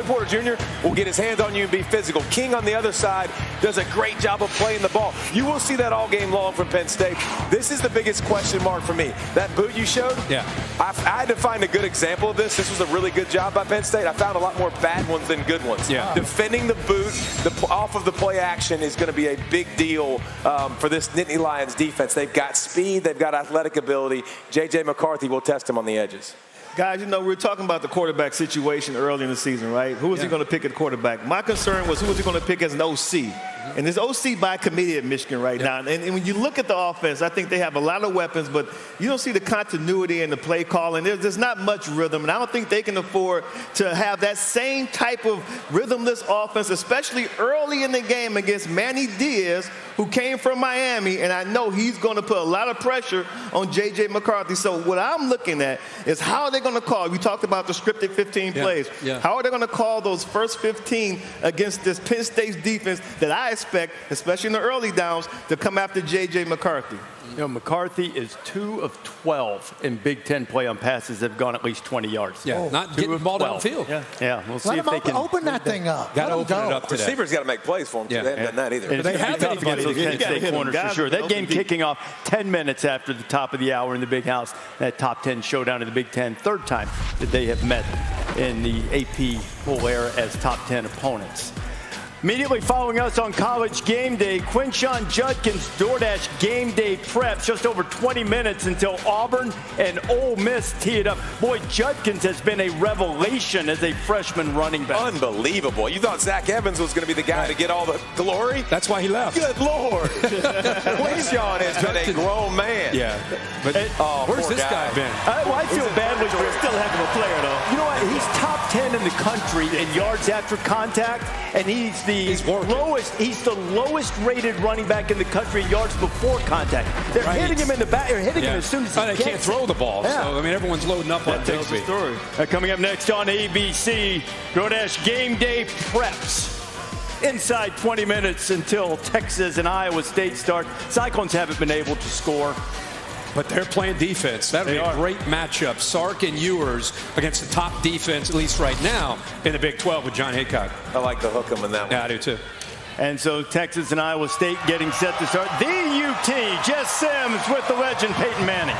Porter Jr. will get his hands on you and be physical. King on the other side does a great job of playing the ball. You will see that all game long from Penn State. This is the biggest question mark for me. That boot you showed, I had to find a good example of this. This was a really good job by Penn State. I found a lot more bad ones than good ones. Defending the boot off of the play action is going to be a big deal for this Nittany Lions defense. They've got speed. They've got athletic ability. J.J. McCarthy will test him on the edges. Guys, we were talking about the quarterback situation early in the season, right? Who was he going to pick at quarterback? My concern was who was he going to pick as an OC? And there's OC by committee at Michigan right now. And when you look at the offense, I think they have a lot of weapons, but you don't see the continuity in the play calling. There's not much rhythm, and I don't think they can afford to have that same type of rhythmless offense, especially early in the game against Manny Diaz, who came from Miami, and I know he's going to put a lot of pressure on J.J. McCarthy. So what I'm looking at is how are they going to call? We talked about the scripted 15 plays. How are they going to call those first 15 against this Penn State's defense that I expect, especially in the early downs, to come after J.J. McCarthy? McCarthy is 2 of 12 in Big Ten play on passes that have gone at least 20 yards. Not getting the ball downfield. We'll see if they can open that thing up. Got to open it up today. Receivers got to make plays for them. They haven't done that either. But they have tough against those Penn State corners for sure. That game kicking off 10 minutes after the top of the hour in the Big House. That top 10 showdown in the Big Ten. Third time that they have met in the AP full era as top 10 opponents. Immediately following us on College Game Day, Quinshon Judkins DoorDash Game Day preps. Just over 20 minutes until Auburn and Ole Miss tee it up. Boy, Judkins has been a revelation as a freshman running back. Unbelievable. You thought Zach Evans was going to be the guy to get all the glory? That's why he left. Good Lord. Quinshon has been a grown man. But where's this guy been? I feel badly for him. Still a heck of a player, though. You know what? He's top 10 in the country in yards after contact, and he's the lowest rated running back in the country in yards before contact. They're hitting him in the back. They're hitting him as soon as he they can't throw the ball. So, everyone's loading up on Toby. Story. Coming up next on ABC, DoorDash Game Day preps. Inside 20 minutes until Texas and Iowa State start. Cyclones haven't been able to score. But they're playing defense. That'll be a great matchup. Sark and Ewers against the top defense, at least right now, in the Big 12 with John Haycock. I like to hook him in that one. Yeah, I do too. And so Texas and Iowa State getting set to start. The UT, Jess Sims with the legend, Peyton Manning.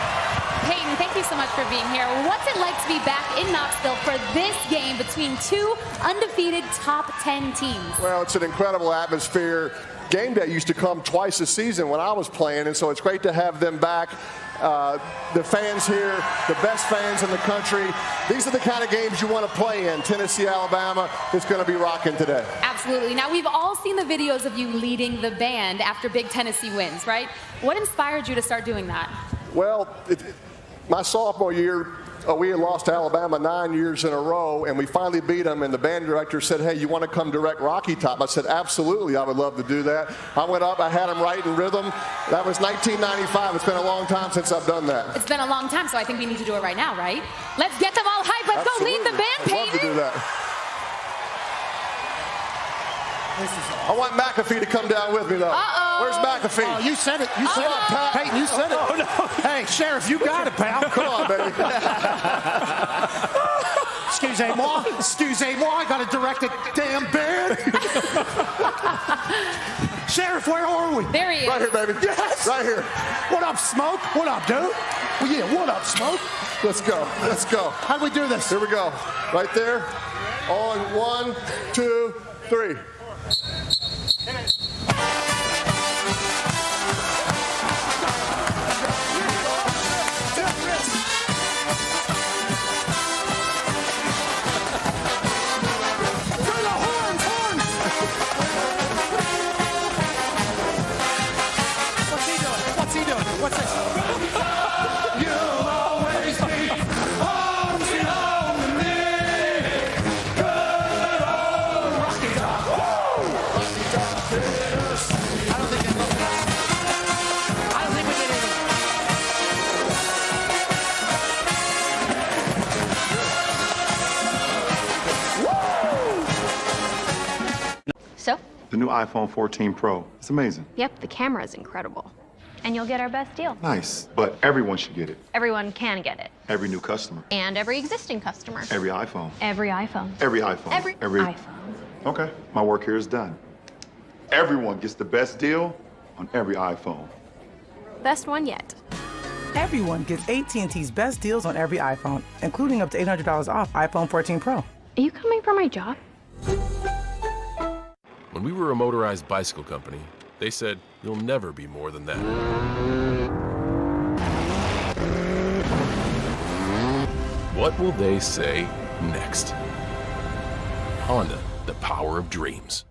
Peyton, thank you so much for being here. What's it like to be back in Knoxville for this game between two undefeated top 10 teams? Well, it's an incredible atmosphere. Game Day used to come twice a season when I was playing, and so it's great to have them back. The fans here, the best fans in the country. These are the kind of games you want to play in. Tennessee, Alabama is going to be rocking today. Absolutely. Now, we've all seen the videos of you leading the band after big Tennessee wins, right? What inspired you to start doing that? Well, my sophomore year, we had lost to Alabama 9 years in a row, and we finally beat them, and the band director said, hey, you want to come direct Rocky Top? I said, absolutely, I would love to do that. I went up, I had them right in rhythm. That was 1995. It's been a long time since I've done that. It's been a long time, so I think we need to do it right now, right? Let's get them all hyped. Let's go lead the band, Peyton. I'd love to do that. I want McAfee to come down with me, though. Where's McAfee? Oh, you said it. You said it. Peyton, you said it. Oh, no. Hey, Sheriff, you got it, pal. Come on, baby. Excusez-moi. Excusez-moi. I got to direct a damn band. Sheriff, where are we? There he is. Right here, baby. Yes. Right here. What up, Smoke? What up, dude? Well, yeah, what up, Smoke? Let's go. Let's go. How do we do this? Here we go. Right there. On 1, 2, 3. What's this? You'll always be home to me. Good old Rocky Top. Rocky Top. So? The new iPhone 14 Pro. It's amazing. Yep, the camera is incredible. And you'll get our best deal. Nice. But everyone should get it. Everyone can get it. Every new customer. And every existing customer. Every iPhone. Every iPhone. Every iPhone. Every iPhone. Okay, my work here is done. Everyone gets the best deal on every iPhone. Best one yet. Everyone gets AT&T's best deals on every iPhone, including up to $800 off iPhone 14 Pro. Are you coming for my job? When we were a motorized bicycle company, they said, you'll never be more than that. What will they say next? Honda, the power of dreams.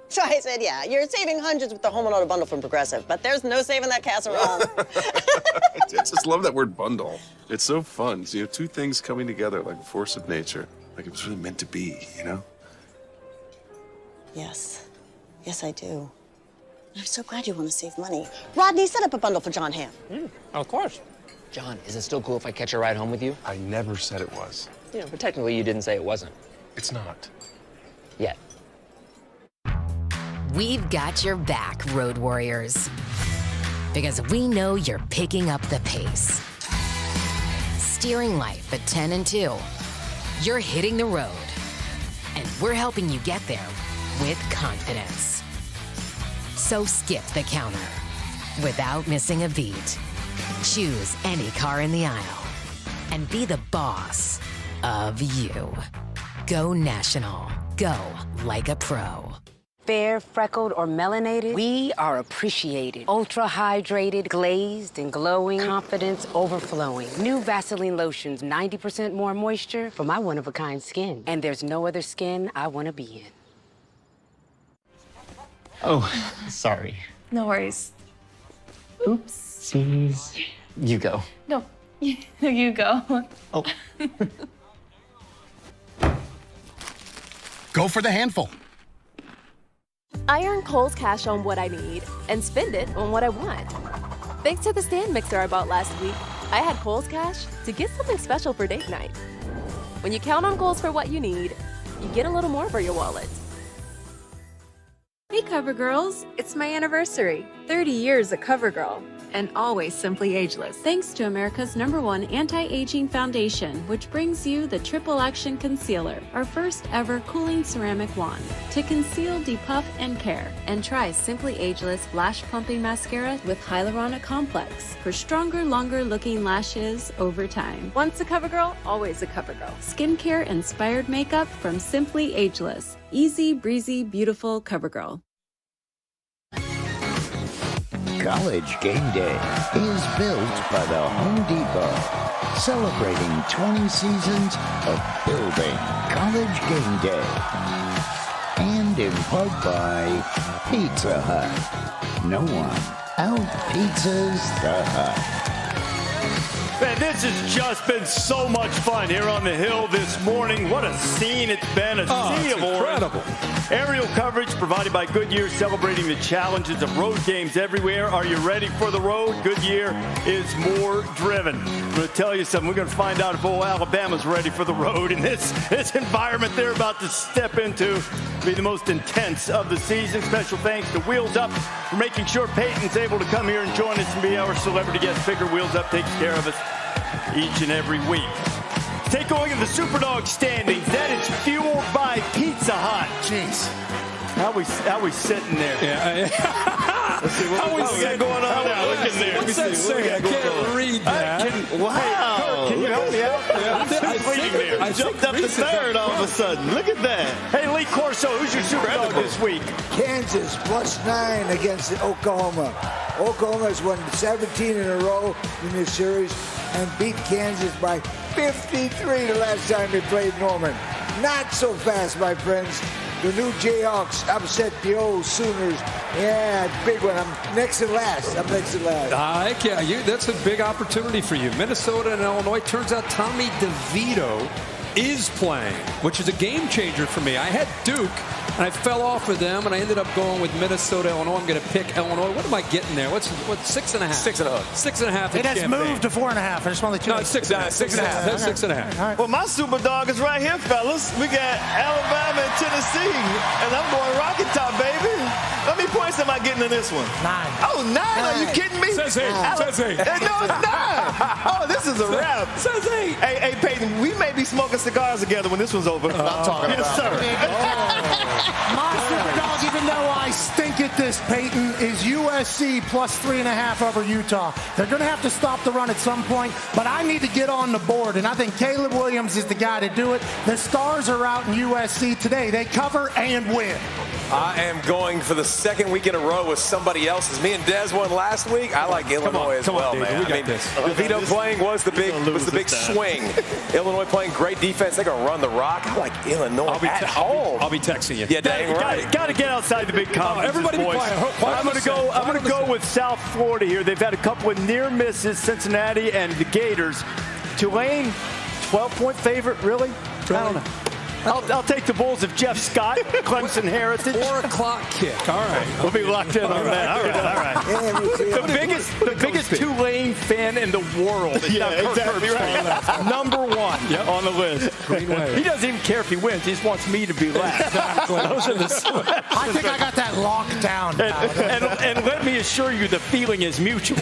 So I said, yeah, you're saving hundreds with the home and auto bundle from Progressive, but there's no saving that casserole. I just love that word bundle. It's so fun. So you have two things coming together like a force of nature. Like it was really meant to be, you know? Yes. Yes, I do. I'm so glad you want to save money. Rodney, set up a bundle for John Hamm. Of course. John, is it still cool if I catch a ride home with you? I never said it was. You know, but technically you didn't say it wasn't. It's not. Yet. We've got your back, Road Warriors. Because we know you're picking up the pace. Steering life at 10 and 2. You're hitting the road. And we're helping you get there with confidence. So skip the counter without missing a beat. Choose any car in the aisle and be the boss of you. Go national. Go like a pro. Fair, freckled, or melanated, we are appreciated. Ultra hydrated, glazed, and glowing, confidence overflowing. New Vaseline lotions, 90% more moisture for my one-of-a-kind skin. And there's no other skin I want to be in. Oh, sorry. No worries. Oopsies. You go. No, you go. Oh. Go for the handful. I earn Kohl's Cash on what I need and spend it on what I want. Thanks to the stand mixer I bought last week, I had Kohl's Cash to get something special for date night. When you count on Kohl's for what you need, you get a little more for your wallet. Hey CoverGirls, it's my anniversary. 30 years at CoverGirl, and always simply ageless. Thanks to America's #1 anti-aging foundation, which brings you the Triple Action Concealer, our first ever cooling ceramic wand to conceal, depuff, and care. And try Simply Ageless Lash Plumping Mascara with Hyaluronic Complex for stronger, longer-looking lashes over time. Once a CoverGirl, always a CoverGirl. Skincare-inspired makeup from Simply Ageless. Easy, breezy, beautiful CoverGirl. College Game Day is built by the Home Depot, celebrating 20 seasons of building College Game Day. And in part by Pizza Hut. No one out-pizzas the Hut. Man, this has just been so much fun here on the Hill this morning. What a scene it's been, a sea of incredible. Aerial coverage provided by Goodyear, celebrating the challenges of road games everywhere. Are you ready for the road? Goodyear is more driven. I'm going to tell you something. We're going to find out if Alabama's ready for the road in this environment they're about to step into. Be the most intense of the season. Special thanks to Wheels Up for making sure Peyton's able to come here and join us and be our celebrity guest speaker. Wheels Up takes care of us each and every week. Take a look at the Superdog standings. That is fueled by Pizza Hut. Jeez. How we sitting there? Yeah. Let's see what we got going on now. Look in there. What's that say? I can't read that. Wow. Can you help me out? Who's leading there? I Jumped up to third all of a sudden. Look at that. Hey, Lee Corso, who's your Superdog this week? Kansas +9 against Oklahoma. Oklahoma has won 17 in a row in this series and beat Kansas by 53 the last time they played Norman. Not so fast, my friends. The new Jayhawks upset the old Sooners. Yeah, big one. I'm next and last. That's a big opportunity for you. Minnesota and Illinois. Turns out Tommy DeVito is playing, which is a game changer for me. I had Duke And I fell off with them, and I ended up going with Minnesota, Illinois. I'm going to pick Illinois. What am I getting there? What's 6.5? 6.5. 6.5. It has moved to 4.5. I just want to let you know. No, it's 6.5. 6.5. That's 6.5. Well, my super dog is right here, fellas. We got Alabama and Tennessee, and I'm going Rocky Top, baby. How many points am I getting in this one? 9. Oh, 9? Are you kidding me? Says 8. Says 8. No, it's 9. Oh, this is a wrap. Says 8. Hey, Peyton, we may be smoking cigars together when this one's over. I'm talking about. Yes, sir. My super dog, even though I stink at this, Peyton, is USC plus 3.5 over Utah. They're going to have to stop the run at some point, but I need to get on the board, and I think Caleb Williams is the guy to do it. The Stars are out in USC today. They cover and win. I am going for the second week in a row with somebody else's. Me and Dez won last week. I like Illinois as well, man. We got this. DeVito playing was the big swing. Illinois playing great defense. They're going to run the rock. I like Illinois at home. I'll be texting you. Yeah, dang right. Got to get outside the big conference. Everybody be quiet. I'm going to go with South Florida here. They've had a couple of near misses, Cincinnati and the Gators. Tulane, 12-point favorite, really? I don't know. I'll take the Bulls of Jeff Scott, Clemson heritage. 4 o'clock kick. All right. We'll be locked in on that. All right. The biggest Tulane fan in the world is not Kirk Herbstreit. Number 1 on the list. Green Wave. He doesn't even care if he wins. He just wants me to be last. I think I got that locked down. And let me assure you, the feeling is mutual.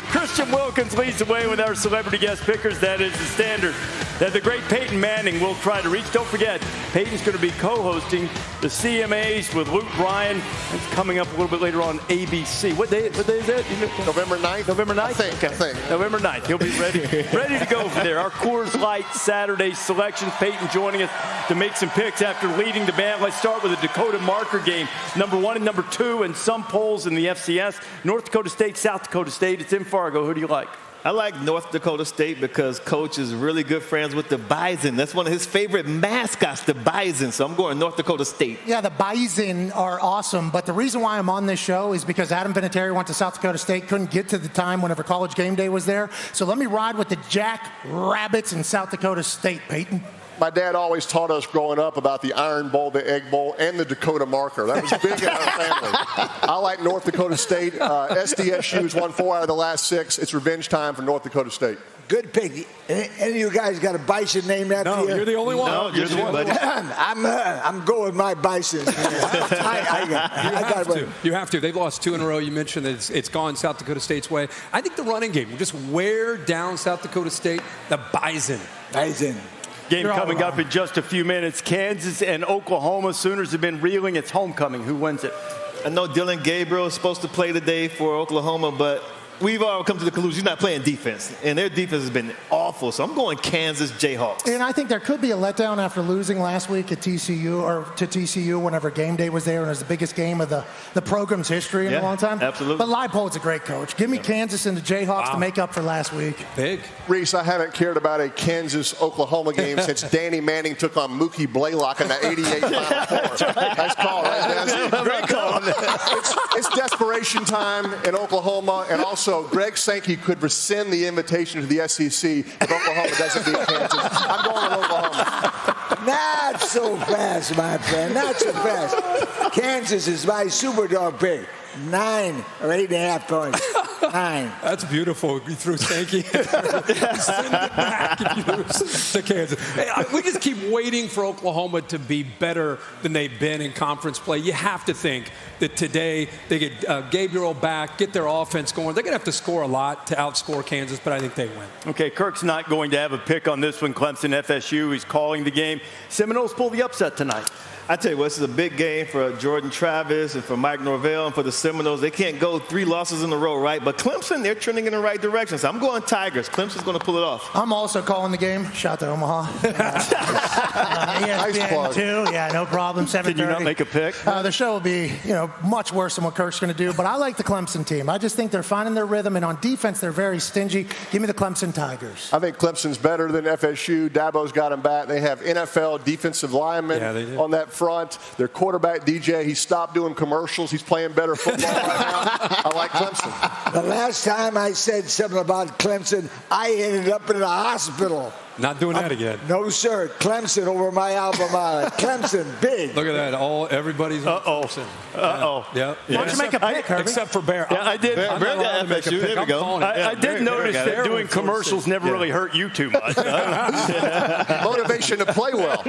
Christian Wilkins leads the way with our celebrity guest pickers. That is the standard that the great Peyton Manning will try to reach. Don't forget, Peyton's going to be co-hosting the CMAs with Luke Bryan. It's coming up a little bit later on ABC. What day is that? November 9th? November 9th? I think. November 9th. He'll be ready to go for there. Our Coors Light Saturday selections. Peyton joining us to make some picks after leading the band. Let's start with the Dakota Marker game. Number 1 and number 2 in some polls in the FCS. North Dakota State, South Dakota State. It's in Fargo. Who do you like? I like North Dakota State because Coach is really good friends with the Bison. That's one of his favorite mascots, the Bison. So I'm going North Dakota State. Yeah, the Bison are awesome. But the reason why I'm on this show is because Adam Vinatieri went to South Dakota State, couldn't get to the time whenever College Game Day was there. So let me ride with the Jack Rabbits in South Dakota State, Peyton. My dad always taught us growing up about the Iron Bowl, the Egg Bowl, and the Dakota Marker. That was big in our family. I like North Dakota State. SDSU's won 4 out of the last 6. It's revenge time for North Dakota State. Good pick. Any of you guys got a bison named after you? No, you're the only one. No, you're the one, buddy. I'm going with my bison. I got one. You have to. They've lost 2 in a row. You mentioned that it's gone South Dakota State's way. I think the running game will just wear down South Dakota State. The Bison. Bison. Game coming up in just a few minutes. Kansas and Oklahoma. Sooners have been reeling. It's homecoming. Who wins it? I know Dylan Gabriel is supposed to play today for Oklahoma, but we've all come to the conclusion he's not playing defense, and their defense has been awful. So I'm going Kansas Jayhawks. And I think there could be a letdown after losing last week at TCU or to TCU whenever Game Day was there, and it was the biggest game of the program's history in a long time. Absolutely. But Leipold's a great coach. Give me Kansas and the Jayhawks to make up for last week. Big. Reese, I haven't cared about a Kansas-Oklahoma game since Danny Manning took on Mookie Blaylock in that 88 Final Four. Nice call, right, Dennis? Great call. It's desperation time in Oklahoma, and also Greg Sankey could rescind the invitation to the SEC if Oklahoma doesn't beat Kansas. I'm going with Oklahoma. Not so fast, my friend. Not so fast. Kansas is my super dog pick. 9 or 8.5 points. 9. That's beautiful. You threw Sankey. Send it back if you lose to Kansas. Hey, we just keep waiting for Oklahoma to be better than they've been in conference play. You have to think that today they get Gabriel back, get their offense going. They're going to have to score a lot to outscore Kansas, but I think they win. Okay, Kirk's not going to have a pick on this one. Clemson, FSU, he's calling the game. Seminoles pull the upset tonight. I tell you what, this is a big game for Jordan Travis and for Mike Norvell and for the Seminoles. They can't go 3 losses in a row, right? But Clemson, they're trending in the right direction. So I'm going Tigers. Clemson's going to pull it off. I'm also calling the game. Shout to Omaha. ESPN too. Yeah, no problem. 7:30. Did you not make a pick? The show will be, much worse than what Kirk's going to do. But I like the Clemson team. I just think they're finding their rhythm, and on defense, they're very stingy. Give me the Clemson Tigers. I think Clemson's better than FSU. Dabo's got them back. They have NFL defensive linemen on that front. Their quarterback, DJ, he stopped doing commercials. He's playing better football right now. I like Clemson. The last time I said something about Clemson, I ended up in the hospital. Not doing that again. No, sir. Clemson over my alma mater. Clemson, big. Look at that. Everybody's Clemson. Yeah. Why don't you make a pick, Herbie? Except for Bear. Yeah, I did. Bear got FSU. There we go. I did notice that doing commercials never really hurt you too much. Motivation to play well.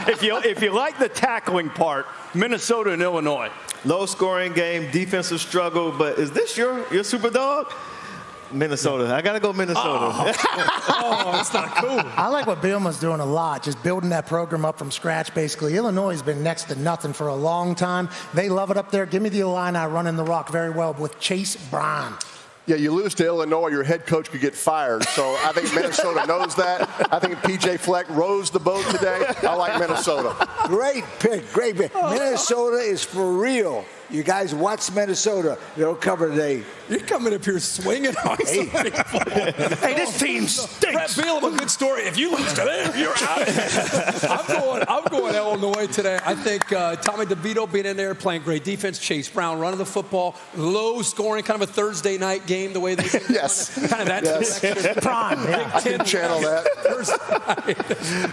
If you like the tackling part, Minnesota and Illinois. Low scoring game, defensive struggle, but is this your super dog? Minnesota. I got to go Minnesota. Oh, it's not cool. I like what Bielema's doing a lot, just building that program up from scratch, basically. Illinois has been next to nothing for a long time. They love it up there. Give me the Illini running the rock very well with Chase Brown. Yeah, you lose to Illinois, your head coach could get fired. So I think Minnesota knows that. I think P.J. Fleck rose the boat today. I like Minnesota. Great pick. Minnesota is for real. You guys watch Minnesota. They'll cover today. You're coming up here swinging on somebody. Hey, this team stinks. Brett Bielema, good story. If you lose to them, you're out. I'm going Illinois today. I think Tommy DeVito being in there, playing great defense. Chase Brown running the football. Low scoring, kind of a Thursday night game, the way they do. Yes. Kind of that direction. Prime. I can channel that.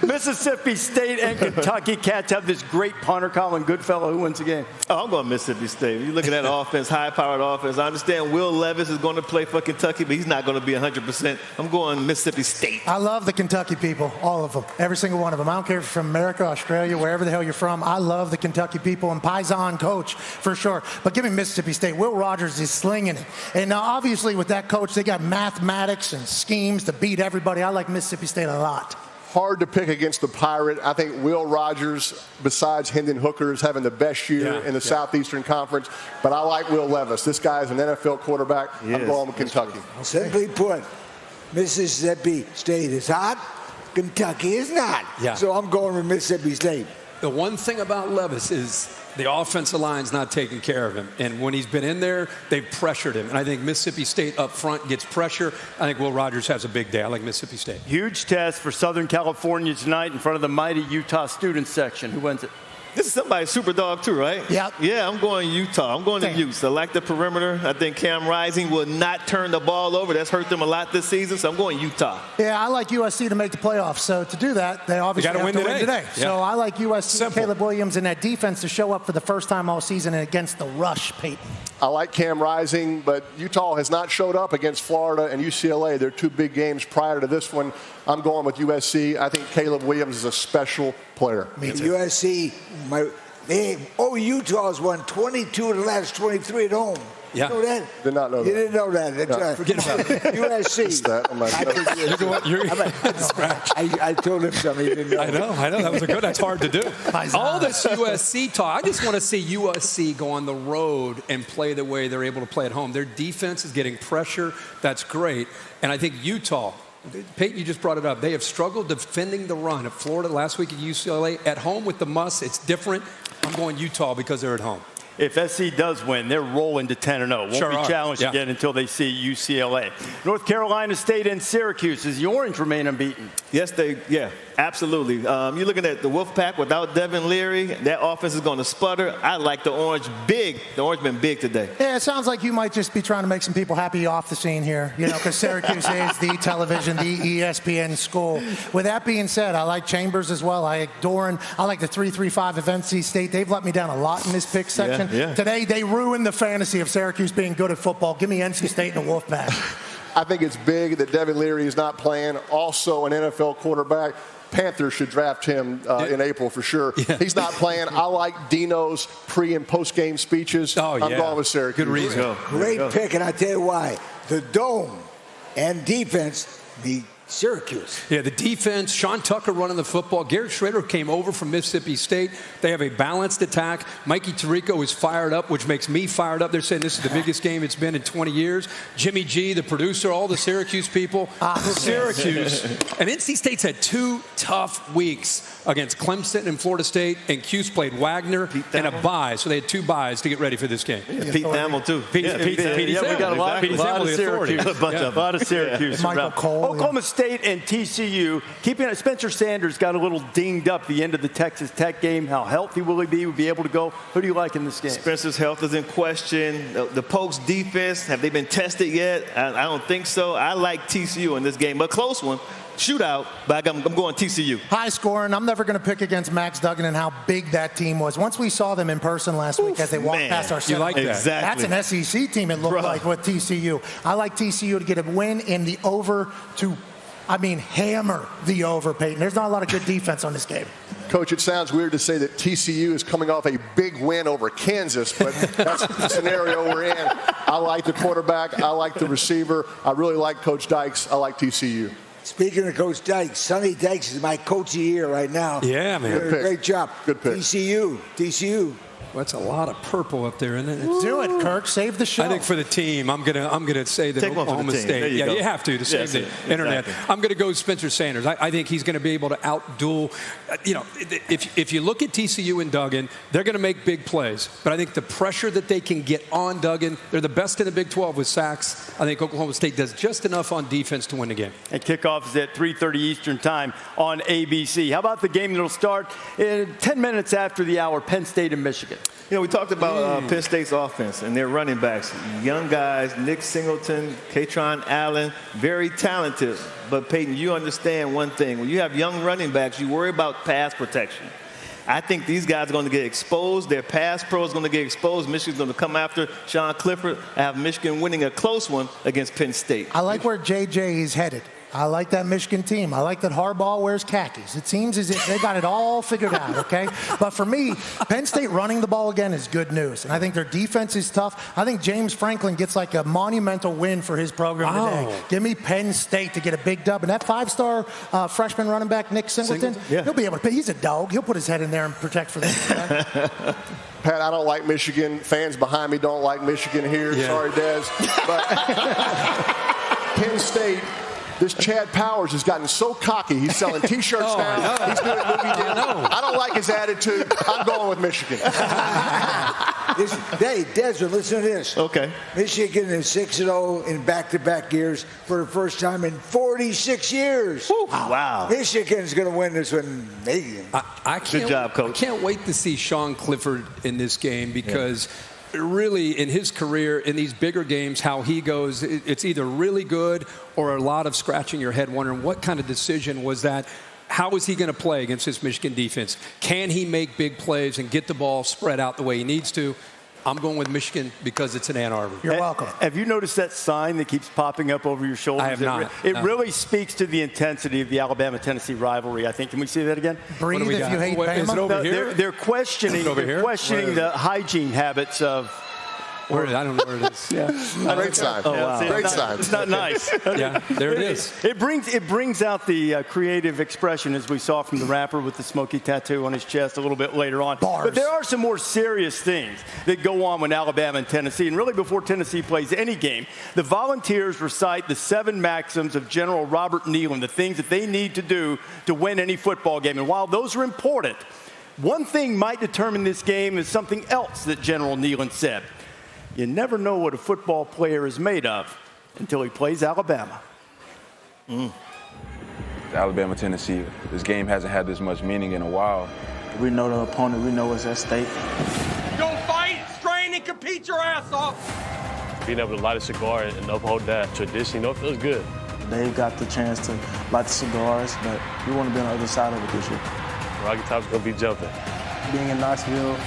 Mississippi State and Kentucky Cats have this great punter, Colin Goodfellow, who wins the game. Oh, I'm going Mississippi State. You look at that offense, high-powered offense. I understand Will Levis is going to play for Kentucky, but he's not going to be 100%. I'm going Mississippi State. I love the Kentucky people, all of them, every single one of them. I don't care if you're from America, Australia, wherever the hell you're from. I love the Kentucky people and Paisan coach for sure. But give me Mississippi State. Will Rogers is slinging it. And now, obviously, with that coach, they got mathematics and schemes to beat everybody. I like Mississippi State a lot. Hard to pick against the Pirate. I think Will Rogers, besides Hendon Hooker, is having the best year in the Southeastern Conference. But I like Will Levis. This guy is an NFL quarterback. I'm going with Kentucky. Simply put, Mississippi State is hot. Kentucky is not. Yeah. So I'm going with Mississippi State. The one thing about Levis is the offensive line's not taking care of him. And when he's been in there, they've pressured him. And I think Mississippi State up front gets pressure. I think Will Rogers has a big day. I like Mississippi State. Huge test for Southern California tonight in front of the mighty Utah student section. Who wins it? This is somebody's super dog too, right? Yep. Yeah, I'm going Utah. I'm going to Utes. I like the perimeter. I think Cam Rising will not turn the ball over. That's hurt them a lot this season, so I'm going Utah. Yeah, I like USC to make the playoffs. So to do that, they obviously have to win today. Yeah. So I like USC, Simple. Caleb Williams, and that defense to show up for the first time all season and against the rush, Peyton. I like Cam Rising, but Utah has not showed up against Florida and UCLA. They're two big games prior to this one. I'm going with USC. I think Caleb Williams is a special player. Me too. USC, Utah's won 22 of the last 23 at home. Yeah. You know that? Did not know that. You didn't know that. That's Forget about it. USC. I told him something he didn't know. I know. That was good. That's hard to do. All this USC talk, I just want to see USC go on the road and play the way they're able to play at home. Their defense is getting pressure. That's great. And I think Utah, Peyton, you just brought it up. They have struggled defending the run. At Florida last week at UCLA, at home with the Muss, it's different. I'm going Utah because they're at home. If SC does win, they're rolling to 10-0. Won't Sure be are. challenged again until they see UCLA. North Carolina State and Syracuse. Does the Orange remain unbeaten? Yes, absolutely. You're looking at the Wolfpack without Devin Leary. That offense is going to sputter. I like the Orange big. The Orange been big today. Yeah, it sounds like you might just be trying to make some people happy off the scene here, because Syracuse is the television, the ESPN school. With that being said, I like Chambers as well. I like Doran. I like the 3-3-5 of NC State. They've let me down a lot in this pick section. Yeah. Today, they ruined the fantasy of Syracuse being good at football. Give me NC State and the Wolfpack. I think it's big that Devin Leary is not playing. Also an NFL quarterback. Panthers should draft him in April for sure. Yeah. He's not playing. I like Dino's pre- and post-game speeches. I'm going with Syracuse. Good reason. Great pick, and I tell you why. The dome and defense beat Syracuse. Yeah, the defense, Sean Tucker running the football. Garrett Schrader came over from Mississippi State. They have a balanced attack. Mikey Tirico is fired up, which makes me fired up. They're saying this is the biggest game it's been in 20 years. Jimmy G, the producer, all the Syracuse people. Syracuse. And NC State's had two tough weeks against Clemson and Florida State, and Cuse played Wagner and a bye. So they had two byes to get ready for this game. Yeah, Pete Thamel, too. Pete we got a lot of Syracuse. A bunch of Syracuse. Michael Cole. Oklahoma State State and TCU, keeping it. Spencer Sanders got a little dinged up the end of the Texas Tech game. How healthy will he be? Will be able to go? Who do you like in this game? Spencer's health is in question. The Pokes defense, have they been tested yet? I don't think so. I like TCU in this game, but close one. Shootout, but I'm going TCU. High scoring. I'm never going to pick against Max Duggan and how big that team was. Once we saw them in person last week as they walked past our center. Like that. Exactly. That's an SEC team, it looked like, with TCU. I like TCU to get a win in the over to, hammer the over, Peyton. There's not a lot of good defense on this game. Coach, it sounds weird to say that TCU is coming off a big win over Kansas, but that's the scenario we're in. I like the quarterback. I like the receiver. I really like Coach Dykes. I like TCU. Speaking of Coach Dykes, Sonny Dykes is my coach of the year right now. Yeah, man. Great job. Good pick. TCU. Well, that's a lot of purple up there, isn't it? Do it, Kirk. Save the show. I think for the team, I'm gonna say that Oklahoma State. You have to save the internet. Exactly. I'm gonna go Spencer Sanders. I think he's gonna be able to outduel. If you look at TCU and Duggan, they're gonna make big plays. But I think the pressure that they can get on Duggan, they're the best in the Big 12 with sacks. I think Oklahoma State does just enough on defense to win the game. And kickoff is at 3:30 Eastern time on ABC. How about the game that'll start in 10 minutes after the hour, Penn State and Michigan? We talked about Penn State's offense and their running backs. Young guys, Nick Singleton, Katron Allen, very talented. But, Peyton, you understand one thing. When you have young running backs, you worry about pass protection. I think these guys are going to get exposed. Their pass pro is going to get exposed. Michigan's going to come after Sean Clifford. I have Michigan winning a close one against Penn State. I like where JJ is headed. I like that Michigan team. I like that Harbaugh wears khakis. It seems as if they got it all figured out, okay? But for me, Penn State running the ball again is good news. And I think their defense is tough. I think James Franklin gets like a monumental win for his program today. Give me Penn State to get a big dub. And that five-star freshman running back, Nick Singleton, he'll be able to pay. He's a dog. He'll put his head in there and protect for them. Pat, I don't like Michigan. Fans behind me don't like Michigan here. Yeah. Sorry, Des. But Penn State, this Chad Powers has gotten so cocky. He's selling T-shirts now. He's doing movie deals. I don't like his attitude. I'm going with Michigan. Hey, Desmond, listen to this. Okay. Michigan is 6-0 in back-to-back years for the first time in 46 years. Wow. Michigan's going to win this one. Good job, Coach. I can't wait to see Sean Clifford in this game because really in his career, in these bigger games, how he goes, it's either really good or a lot of scratching your head wondering what kind of decision was that. How is he going to play against this Michigan defense? Can he make big plays and get the ball spread out the way he needs to? I'm going with Michigan because it's in Ann Arbor. You're welcome. Have you noticed that sign that keeps popping up over your shoulders? I have not. It really speaks to the intensity of the Alabama-Tennessee rivalry, I think. Can we see that again? Breathe if you hate Bama. Is it over here? They're questioning the hygiene habits of... I don't know where it is. Great sign. Oh, wow. Great sign. It's not nice. There it is. It brings out the creative expression, as we saw from the rapper with the smoky tattoo on his chest a little bit later on. Bars. But there are some more serious things that go on with Alabama and Tennessee. And really before Tennessee plays any game, the Volunteers recite the 7 maxims of General Robert Neyland, the things that they need to do to win any football game. And while those are important, one thing might determine this game is something else that General Neyland said. You never know what a football player is made of until he plays Alabama. Alabama, Tennessee, this game hasn't had this much meaning in a while. We know the opponent. We know what's at stake. Go fight, strain, and compete your ass off. Being able to light a cigar and uphold that tradition, it feels good. They got the chance to light the cigars, but we want to be on the other side of it this year. Rocky Top's going to be jumping. Being in Knoxville,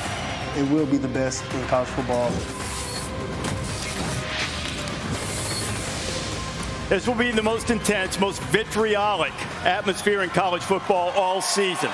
it will be the best in college football. This will be the most intense, most vitriolic atmosphere in college football all season.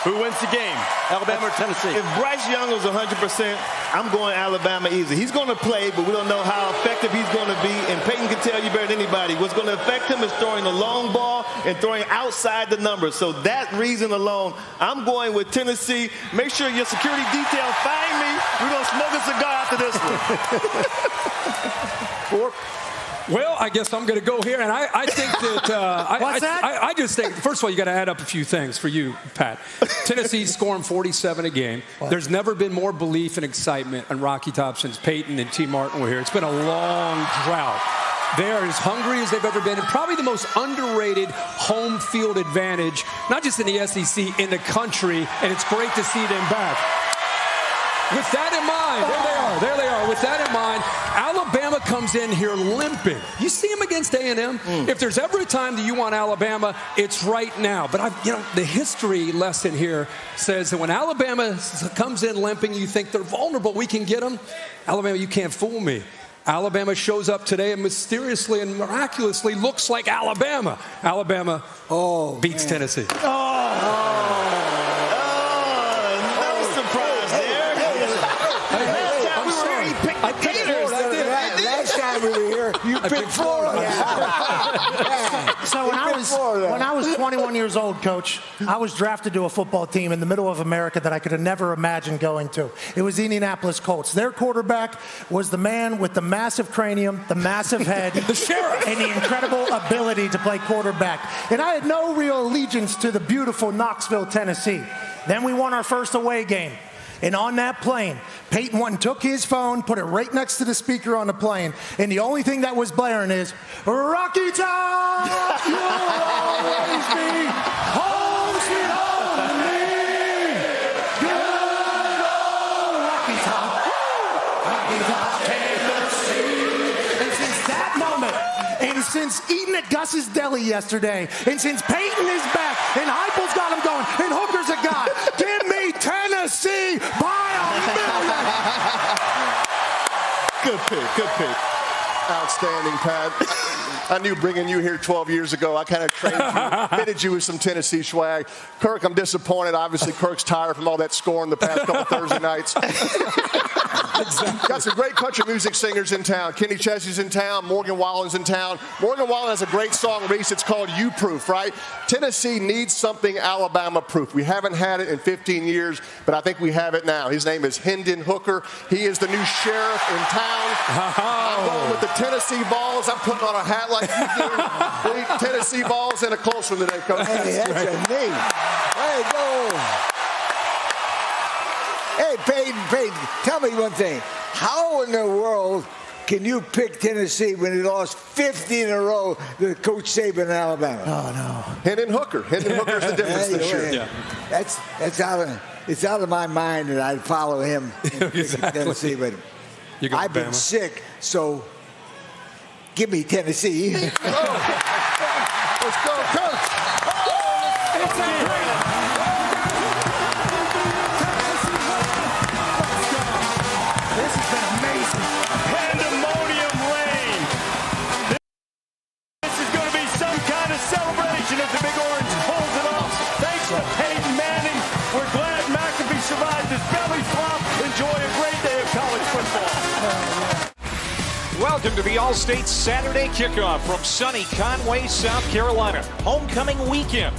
Who wins the game, Alabama or Tennessee? If Bryce Young was 100%, I'm going Alabama easy. He's going to play, but we don't know how effective he's going to be. And Peyton can tell you better than anybody. What's going to affect him is throwing the long ball and throwing outside the numbers. So that reason alone, I'm going with Tennessee. Make sure your security detail find me. We're going to smoke a cigar after this one. Well, I guess I'm going to go here, and I think that What's that? I just think, first of all, you got to add up a few things for you, Pat. Tennessee's scoring 47 a game. What? There's never been more belief and excitement on Rocky Top since Peyton and T. Martin were here. It's been a long drought. They are as hungry as they've ever been, and probably the most underrated home field advantage, not just in the SEC, in the country, and it's great to see them back. With that in mind, there they are. With that in mind, Alabama comes in here limping. You see them against A&M. If there's ever a time that you want Alabama, it's right now. But the history lesson here says that when Alabama comes in limping, you think they're vulnerable. We can get them. Alabama, you can't fool me. Alabama shows up today and mysteriously and miraculously looks like Alabama. Alabama beats Tennessee. You picked Florida. So when I was 21 years old, Coach, I was drafted to a football team in the middle of America that I could have never imagined going to. It was the Indianapolis Colts. Their quarterback was the man with the massive cranium, the massive head, the sheriff, and the incredible ability to play quarterback. And I had no real allegiance to the beautiful Knoxville, Tennessee. Then we won our first away game. And on that plane, Peyton One took his phone, put it right next to the speaker on the plane, and the only thing that was blaring is, Rocky Top, you'll always be home sweet home to me. Good old Rocky Top, Tennessee. And since that moment, and since eating at Gus's Deli yesterday, and since Peyton is back, and Heupel's got him going, and Hooker's a guy, give me Tennessee by a million. Good pick. Outstanding, Pat. I knew bringing you here 12 years ago, I kind of trained you, fitted you with some Tennessee swag. Kirk, I'm disappointed. Obviously, Kirk's tired from all that scoring the past couple Thursday nights. Got some great country music singers in town. Kenny Chesney's in town. Morgan Wallen's in town. Morgan Wallen has a great song, Reese. It's called You Proof, right? Tennessee needs something Alabama-proof. We haven't had it in 15 years, but I think we have it now. His name is Hendon Hooker. He is the new sheriff in town. I'm going with the Tennessee Vols. I'm putting on a hat like you do. Tennessee Vols in a close one today, Coach. Hey, that's a knee. There you go. Hey, Peyton, tell me one thing. How in the world can you pick Tennessee when he lost 50 in a row to Coach Saban in Alabama? Oh, no. Hendon Hooker's the difference this year. Yeah. It's out of my mind that I'd follow him in Tennessee, but I've been sick, so give me Tennessee. Let's go, Coach. This has been amazing. Pandemonium reign. This is going to be some kind of celebration as the Big Orange pulls it off. Thanks to Peyton Manning. We're glad McAfee survived his belly flop. Enjoy a great day of college football. Welcome to the All-State Saturday kickoff from sunny Conway, South Carolina. Homecoming weekend.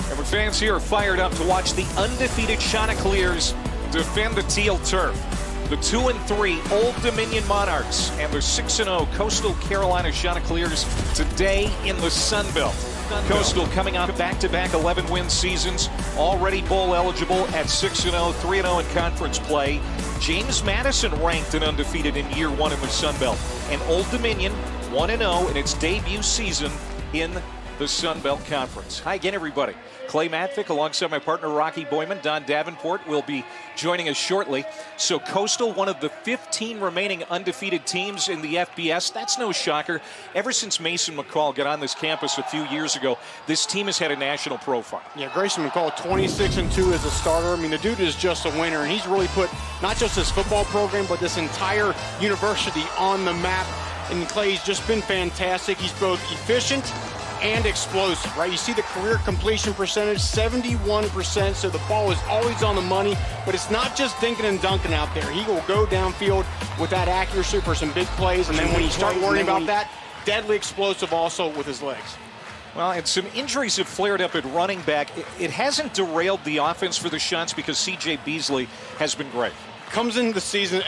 And our fans here are fired up to watch the undefeated Chanticleers defend the teal turf. The 2-3 Old Dominion Monarchs and their 6-0 Coastal Carolina Chanticleers today in the Sun Belt. Coastal coming off back-to-back 11-win seasons, already bowl eligible at 6-0, 3-0 in conference play. James Madison ranked and undefeated in year one in the Sun Belt. And Old Dominion 1-0 in its debut season in the Sun Belt Conference. Hi again, everybody. Clay Matvick alongside my partner Rocky Boyman. Don Davenport will be joining us shortly. So Coastal, one of the 15 remaining undefeated teams in the FBS. That's no shocker. Ever since Mason McCall got on this campus a few years ago, this team has had a national profile. Yeah, Grayson McCall 26-2 as a starter. I mean, the dude is just a winner, and he's really put not just his football program, but this entire university on the map. And Clay's just been fantastic. He's both efficient and explosive, right? You see the career completion percentage, 71%, so the ball is always on the money, but it's not just dinking and dunking out there. He will go downfield with that accuracy for some big plays, and then when you start worrying about that, deadly explosive also with his legs. Well, and some injuries have flared up at running back. It hasn't derailed the offense for the Shunts because C.J. Beasley has been great. Comes into the season as